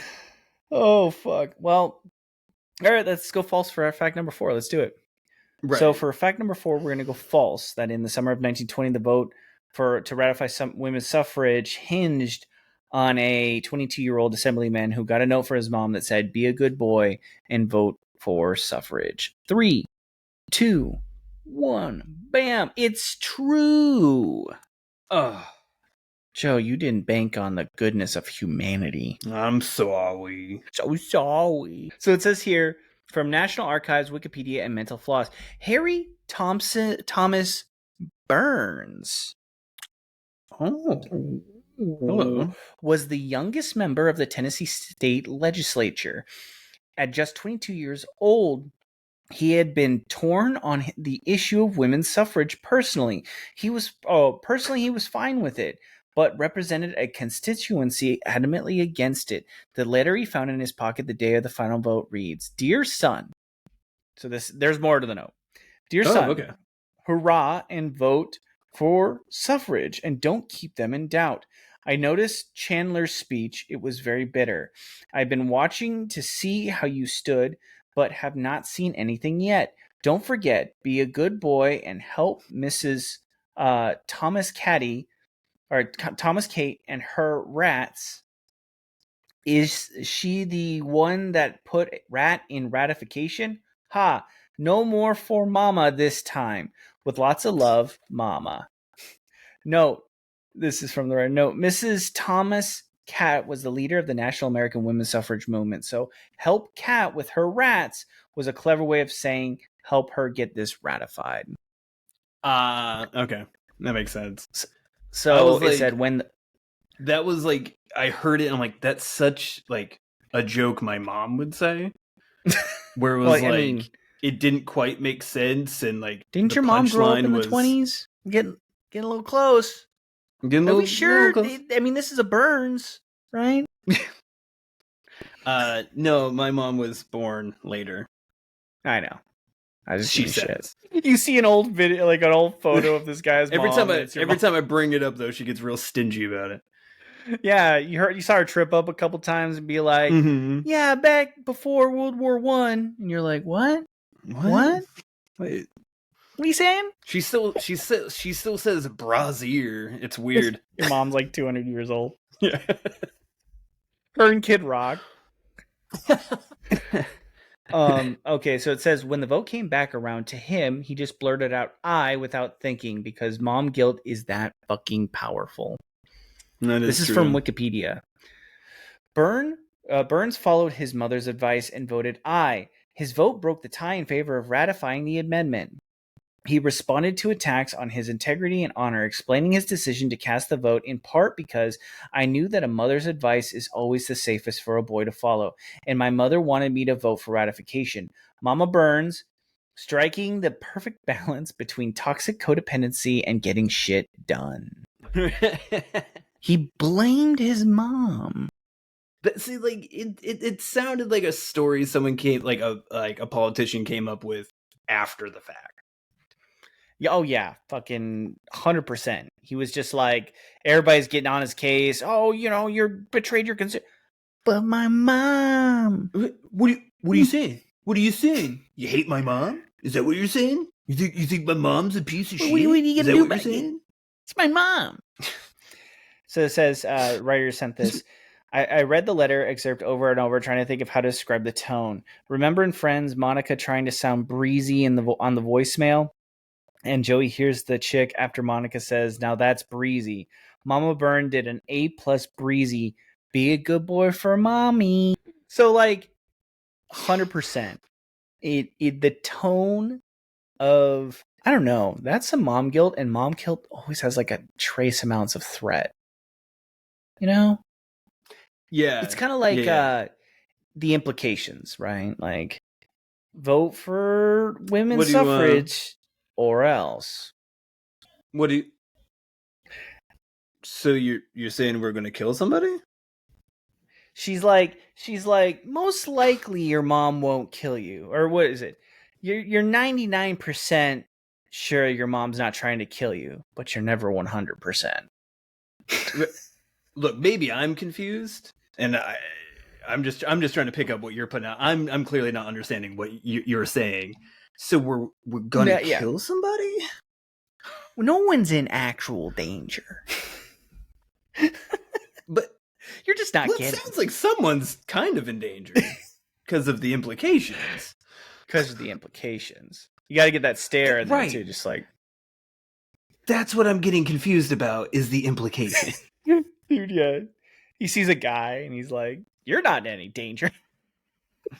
Oh fuck. Well, all right. Let's go false for fact number 4. Let's do it. Right. So for fact number 4, we're gonna go false. That in the summer of 1920, the vote to ratify some women's suffrage hinged on a 22-year-old assemblyman who got a note for his mom that said, "Be a good boy and vote for suffrage." 3, 2, 1. Bam! It's true. Joe, you didn't bank on the goodness of humanity. I'm sorry. So sorry. So it says here from National Archives, Wikipedia, and Mental Floss, Harry Thomas Burns. Oh. Hello. Was the youngest member of the Tennessee State Legislature. At just 22 years old, he had been torn on the issue of women's suffrage personally. He was fine with it, but represented a constituency adamantly against it. The letter he found in his pocket the day of the final vote reads, "Dear son." So there's more to the note. "Dear son, okay. Hurrah and vote for suffrage, and don't keep them in doubt. I noticed Chandler's speech. It was very bitter. I've been watching to see how you stood, but have not seen anything yet. Don't forget, be a good boy and help Mrs. Thomas Kate and her rats. Is she the one that put rat in ratification? Ha! No more for Mama this time. With lots of love, Mama." Note, this is from the right note. Mrs. Thomas Cat was the leader of the National American Women's Suffrage Movement. So help Cat with her rats was a clever way of saying help her get this ratified. Okay. That makes sense. So it said when... That was like, I heard it and I'm like, that's such like a joke my mom would say. Where it was it didn't quite make sense and like... Didn't your mom grow up in the 20s? Getting a little close. Are we sure? I mean, this is a Burns, right? No, my mom was born later. I know. She says. You see an old video, like an old photo of this guy's every mom. Every time I bring it up, though, she gets real stingy about it. Yeah, you saw her trip up a couple times and be like, "Yeah, back before World War I," and you're like, "What? What? Wait. What are you saying?" She still says brazier. It's weird. Your mom's like 200 years old. Yeah. Her and Kid Rock. Okay, so it says when the vote came back around to him, he just blurted out "I" without thinking because mom guilt is that fucking powerful. This is from Wikipedia. Burns followed his mother's advice and voted "I." His vote broke the tie in favor of ratifying the amendment. He responded to attacks on his integrity and honor, explaining his decision to cast the vote in part because I knew that a mother's advice is always the safest for a boy to follow, and my mother wanted me to vote for ratification. Mama Burns, striking the perfect balance between toxic codependency and getting shit done. He blamed his mom. But see, like it sounded like a story someone came, like a politician came up with after the fact. Oh yeah, fucking 100%. He was just like, everybody's getting on his case. Oh, you're betrayed your consent. But my mom. What are you saying? What are you saying? You hate my mom? Is that what you're saying? You think my mom's a piece of shit? What are you Is that gonna do what you're saying? It's my mom. So it says, writer sent this. I read the letter excerpt over and over, trying to think of how to describe the tone. Remember in Friends, Monica trying to sound breezy on the voicemail? And Joey hears the chick after Monica says, now that's breezy. Mama Byrne did an A+ breezy. Be a good boy for mommy. So like 100%. The tone of, I don't know, that's some mom guilt, and mom guilt always has like a trace amounts of threat. Yeah. It's kind of like the implications, right? Like, vote for women's suffrage or else. What do you... So you're saying we're going to kill somebody? She's like, most likely your mom won't kill you. Or what is it? You're 99% sure your mom's not trying to kill you, but you're never 100%. Look, maybe I'm confused, and I'm just trying to pick up what you're putting out. I'm clearly not understanding what you're saying. So we're gonna kill somebody? No one's in actual danger. But you're just not getting. It sounds like someone's kind of in danger because of the implications. Because of the implications. You got to get that stare in there too, just like. That's what I'm getting confused about, is the implication. Dude, yeah. He sees a guy and he's like, you're not in any danger.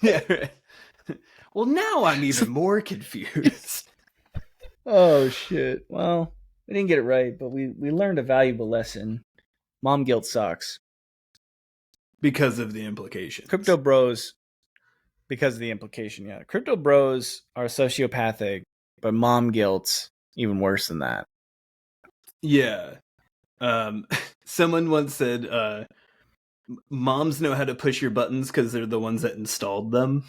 Yeah. Right. Well, now I'm even more confused. Oh, shit. Well, we didn't get it right, but we learned a valuable lesson. Mom guilt sucks. Because of the implication. Crypto bros, because of the implication, yeah. Crypto bros are sociopathic, but mom guilt's even worse than that. Yeah. Someone once said, moms know how to push your buttons because they're the ones that installed them.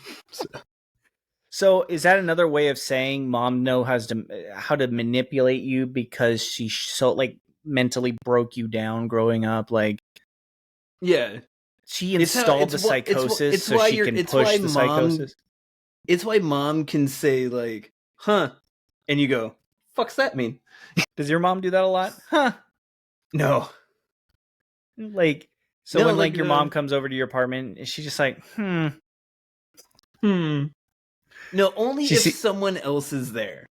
So is that another way of saying mom knows how to manipulate you because she so like mentally broke you down growing up? Like, yeah, she installed the psychosis so she can push the psychosis. It's why mom can say like, huh, and you go, fuck's that mean? Does your mom do that a lot? Huh? No. Like, so when like your mom comes over to your apartment, is she just like, No, only if someone else is there.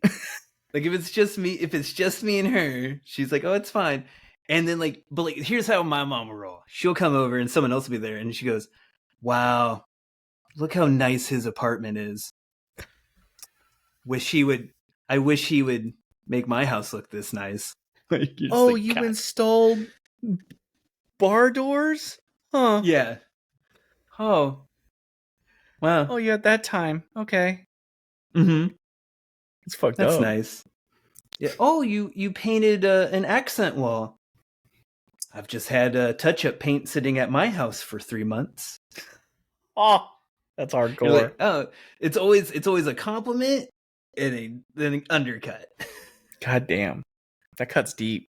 Like if it's just me and her, she's like, oh, it's fine. And then like, but like, here's how my mom will roll. She'll come over and someone else will be there, and she goes, wow, look how nice his apartment is. I wish he would make my house look this nice. Oh, like, you installed bar doors? Huh. Yeah. Oh. Wow. Oh, you had that time. Okay. Mm-hmm. It's fucked up. That's nice. Yeah. Oh, you painted an accent wall. I've just had touch-up paint sitting at my house for 3 months. Oh, that's hardcore. You're like, oh, it's always a compliment and an undercut. God damn. That cuts deep.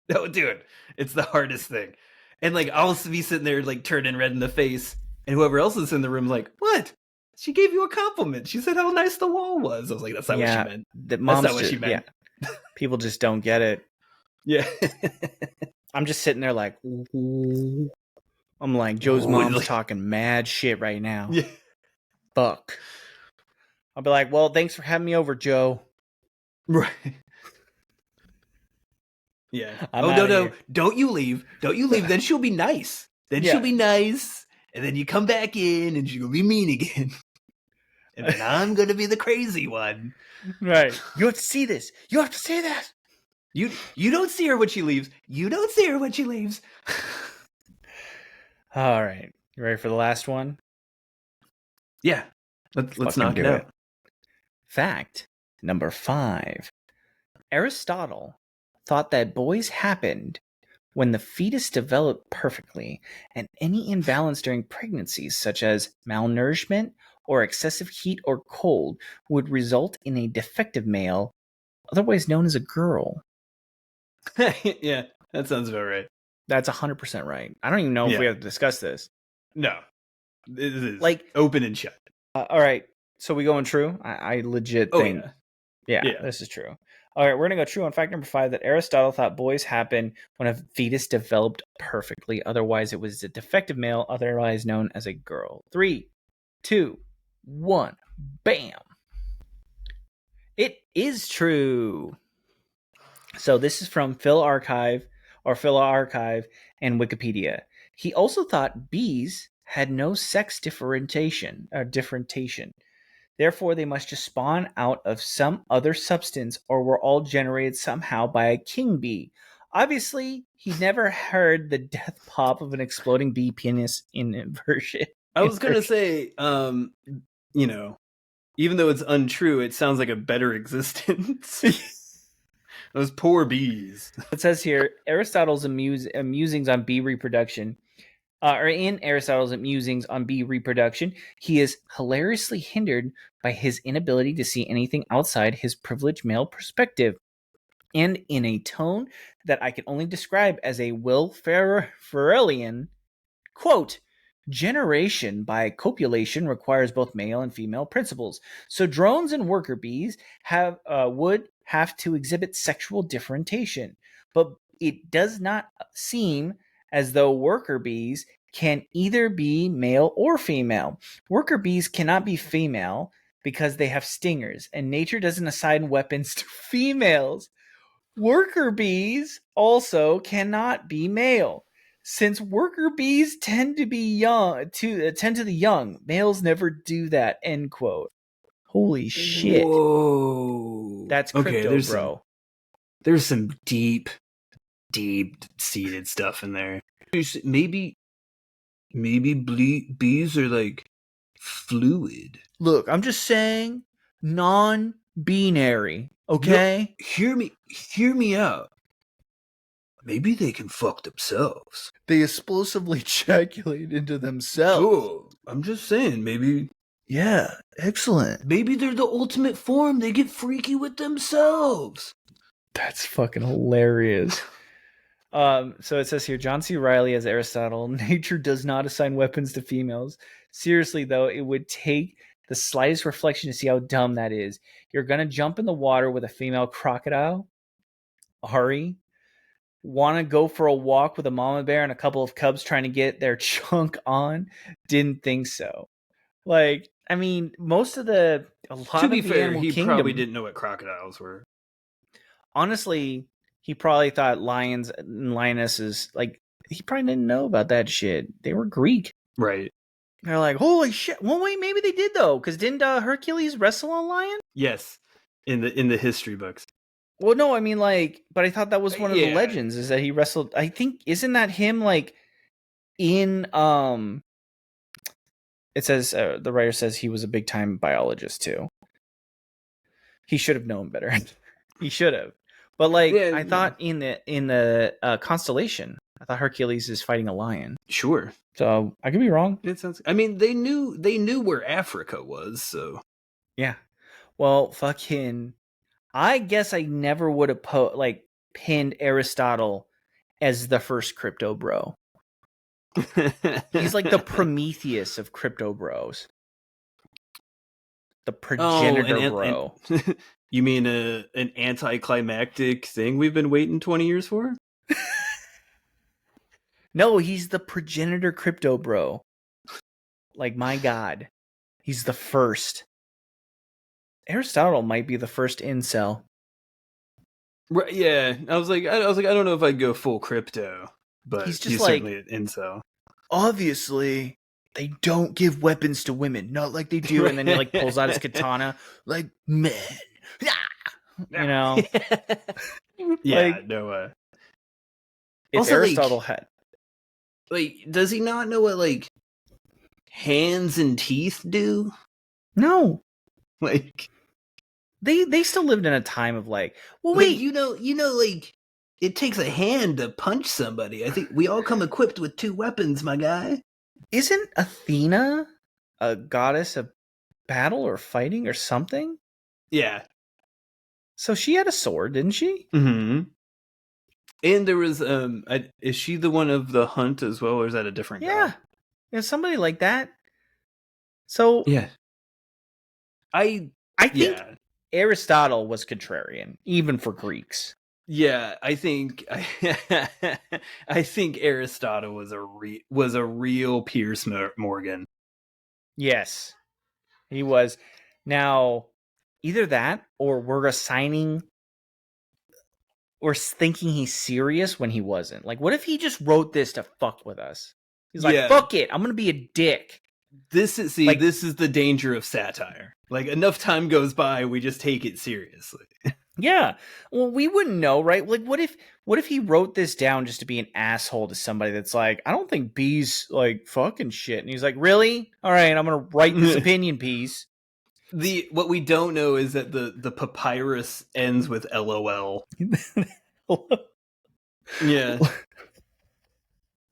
No, dude, it's the hardest thing. And like, I'll be sitting there like turning red in the face, and whoever else is in the room like, what? She gave you a compliment. She said how nice the wall was. I was like, that's not what she meant. That's not what she meant. Yeah. People just don't get it. Yeah. I'm just sitting there like, ooh. I'm like, Joe's mom's talking mad shit right now. Yeah. Fuck. I'll be like, well, thanks for having me over, Joe. Right. Yeah. No. Don't you leave. Then she'll be nice. She'll be nice. And then you come back in and she'll be mean again. And then I'm going to be the crazy one. Right. You have to see this. You have to say that. You don't see her when she leaves. All right. You ready for the last one? Yeah. Let's knock it out. Fact number 5. Aristotle thought that boys happened when the fetus developed perfectly, and any imbalance during pregnancies, such as malnourishment or excessive heat or cold, would result in a defective male, otherwise known as a girl. Yeah, that sounds about right. That's 100% right. I don't even know if we have to discuss this. No, it is Like open and shut. all right, so we going true? I legit think, yeah, this is true. All right, we're gonna go true on fact number 5 that Aristotle thought boys happen when a fetus developed perfectly. Otherwise, it was a defective male, otherwise known as a girl. 3, 2, 1, bam. It is true. So this is from Phil Archive and Wikipedia. He also thought bees had no sex differentiation. Therefore, they must just spawn out of some other substance or were all generated somehow by a king bee. Obviously, he never heard the death pop of an exploding bee penis in inversion. I was going to say, even though it's untrue, it sounds like a better existence. Those poor bees. It says here, Aristotle's musings on bee reproduction. In Aristotle's musings on bee reproduction, he is hilariously hindered by his inability to see anything outside his privileged male perspective. And in a tone that I can only describe as a Will Ferrellian, quote, generation by copulation requires both male and female principles. So drones and worker bees would have to exhibit sexual differentiation. But it does not seem as though worker bees can either be male or female. Worker bees cannot be female because they have stingers, and nature doesn't assign weapons to females. Worker bees also cannot be male. Since worker bees tend to the young, males never do that. End quote. Holy shit! Whoa, that's crypto, bro. There's some deep seated stuff in there. Maybe bees are like fluid. Look, I'm just saying, non-binary. Okay, hear me out. Maybe they can fuck themselves. They explosively ejaculate into themselves. Oh, I'm just saying, maybe. Yeah, excellent. Maybe they're the ultimate form. They get freaky with themselves. That's fucking hilarious. So it says here, John C. Reilly as Aristotle, nature does not assign weapons to females. Seriously, though, it would take the slightest reflection to see how dumb that is. You're going to jump in the water with a female crocodile? Ari? Want to go for a walk with a mama bear and a couple of cubs trying to get their chunk on? Didn't think so. Like, I mean, a lot of the animal he kingdom, probably didn't know what crocodiles were. Honestly, he probably thought lions and lionesses, like, he probably didn't know about that shit. They were Greek. Right. They're like, holy shit. Well, wait, maybe they did, though, because didn't Hercules wrestle a lion? Yes, in the history books. Well, no, I mean, like, but I thought that was one of the legends, is that he wrestled, I think, isn't that him, like, in, it says, the writer says he was a big-time biologist, too. He should have known better. He should have. But, like, I thought in the constellation, I thought Hercules is fighting a lion. Sure. So, I could be wrong. It sounds, I mean, they knew where Africa was, so. Yeah. Well, fucking, I guess I never would have pinned Aristotle as the first crypto bro. He's like the Prometheus of crypto bros. The progenitor bro. You mean an anticlimactic thing we've been waiting 20 years for? No, he's the progenitor crypto bro. Like, my God. He's the first. Aristotle might be the first incel. Right, yeah. I was like, I don't know if I'd go full crypto, but he's certainly an incel. Obviously, they don't give weapons to women, not like they do. And then he like pulls out his katana, like, men. You know? Yeah, like, no. If also, Aristotle had. Like, does he not know what, like, hands and teeth do? No. Like, they still lived in a time of like, well, wait, you know, like, it takes a hand to punch somebody. I think we all come equipped with 2 weapons, my guy. Isn't Athena a goddess of battle or fighting or something? Yeah. So she had a sword, didn't she? Mm-hmm. And there was is she the one of the hunt as well, or is that a different guy? Yeah, somebody like that. So Yeah. I think Aristotle was contrarian, even for Greeks. Yeah, I think I think Aristotle was a real Piers Morgan. Yes, he was. Now, either that or we're thinking he's serious when he wasn't. Like, what if he just wrote this to fuck with us? He's like, fuck it, I'm gonna be a dick. This is the danger of satire. Like, enough time goes by, we just take it seriously. Yeah. Well, we wouldn't know, right? Like, what if he wrote this down just to be an asshole to somebody that's like, I don't think bees like fucking shit. And he's like, really? All right, I'm going to write this opinion piece. What we don't know is that the papyrus ends with LOL. Yeah.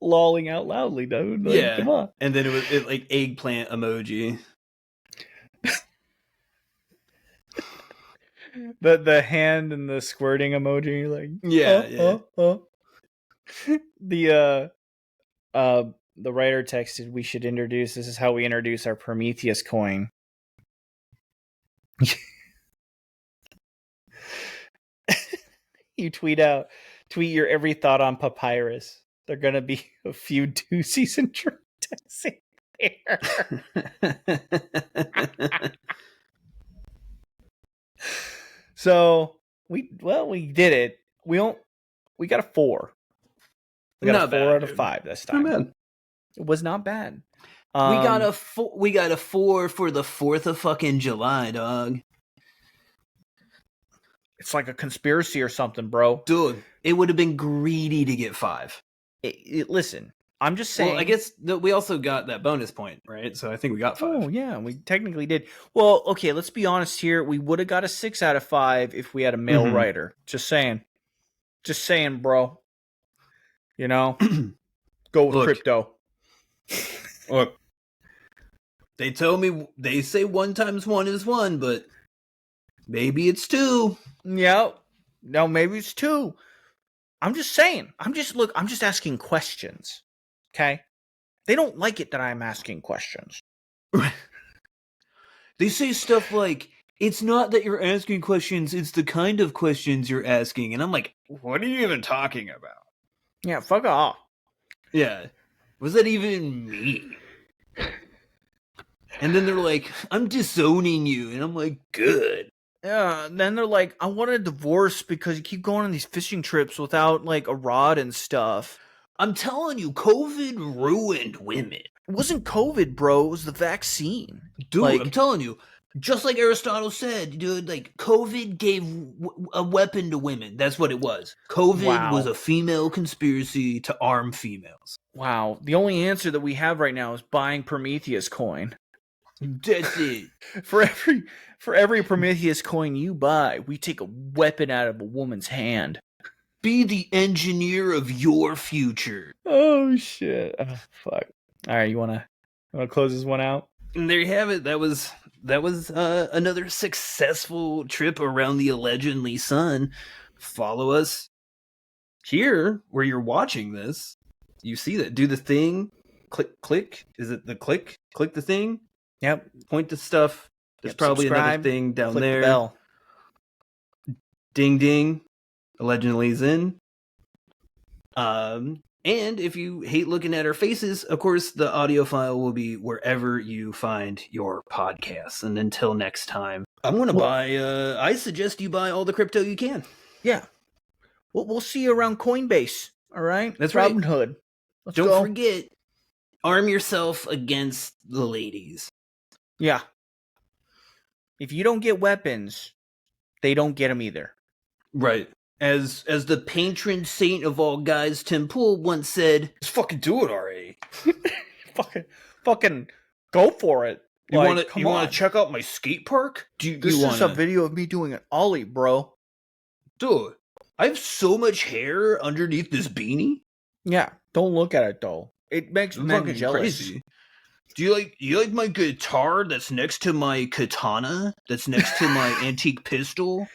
Lolling out loudly, dude. Like, yeah. Come on. And then it like eggplant emoji. The hand and the squirting emoji, like the writer texted, we should introduce, this is how we introduce our Prometheus coin. You tweet your every thought on papyrus. They're gonna be a few doozies and texting there. So we did it. We got a 4. We got a 4 out of 5 this time. Not bad. It was not bad. We got a 4 for the 4th of fucking July, dog. It's like a conspiracy or something, bro. Dude, it would have been greedy to get 5. Listen, I'm just saying. Well, I guess we also got that bonus point, right? So I think we got 5. Oh, yeah, we technically did. Well, okay, let's be honest here. We would have got a 6 out of 5 if we had a male writer. Just saying. Just saying, bro. You know? Go with crypto. Look. They say 1 times 1 is 1, but maybe it's 2. Yeah. No, maybe it's 2. I'm just saying. I'm just asking questions. Okay? They don't like it that I'm asking questions. They say stuff like, it's not that you're asking questions, it's the kind of questions you're asking. And I'm like, what are you even talking about? Yeah, fuck off. Yeah. Was that even me? And then they're like, I'm disowning you. And I'm like, good. Yeah, then they're like, I want a divorce because you keep going on these fishing trips without, like, a rod and stuff. I'm telling you, COVID ruined women. It wasn't COVID, bro. It was the vaccine. Dude, like, I'm telling you, just like Aristotle said, dude, like, COVID gave a weapon to women. That's what it was. COVID was a female conspiracy to arm females. Wow. The only answer that we have right now is buying Prometheus coin. That's it. For every Prometheus coin you buy, we take a weapon out of a woman's hand. Be the engineer of your future. Oh shit! Oh, fuck. All right, you wanna close this one out? And there you have it. That was another successful trip around the Allegendly sun. Follow us here where you're watching this. You see that? Do the thing. Click. Is it the click? Click the thing. Yep. Point to stuff. There's probably another thing down there. The bell. Ding ding. Allegendly's in. And if you hate looking at our faces, of course, the audio file will be wherever you find your podcasts. And until next time, I'm going to buy, I suggest you buy all the crypto you can. Yeah. We'll see you around Coinbase. All right? That's right. Robinhood. Don't forget, arm yourself against the ladies. Yeah. If you don't get weapons, they don't get them either. Right. As the patron saint of all guys, Tim Pool once said, "Just fucking do it already." fucking go for it. You want to check out my skate park? This is a video of me doing an ollie, bro. Dude, I have so much hair underneath this beanie. Yeah, don't look at it though. It makes men jealous. Crazy. Do you like my guitar that's next to my katana? That's next to my antique pistol?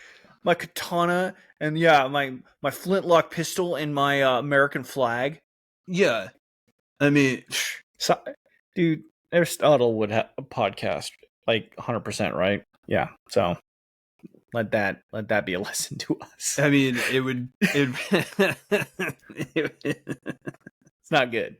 My katana And yeah, my flintlock pistol and my American flag. Yeah, I mean, So, dude, Aristotle would have a podcast, like 100%, right? Yeah. So let that be a lesson to us. I mean, it would. It's not good.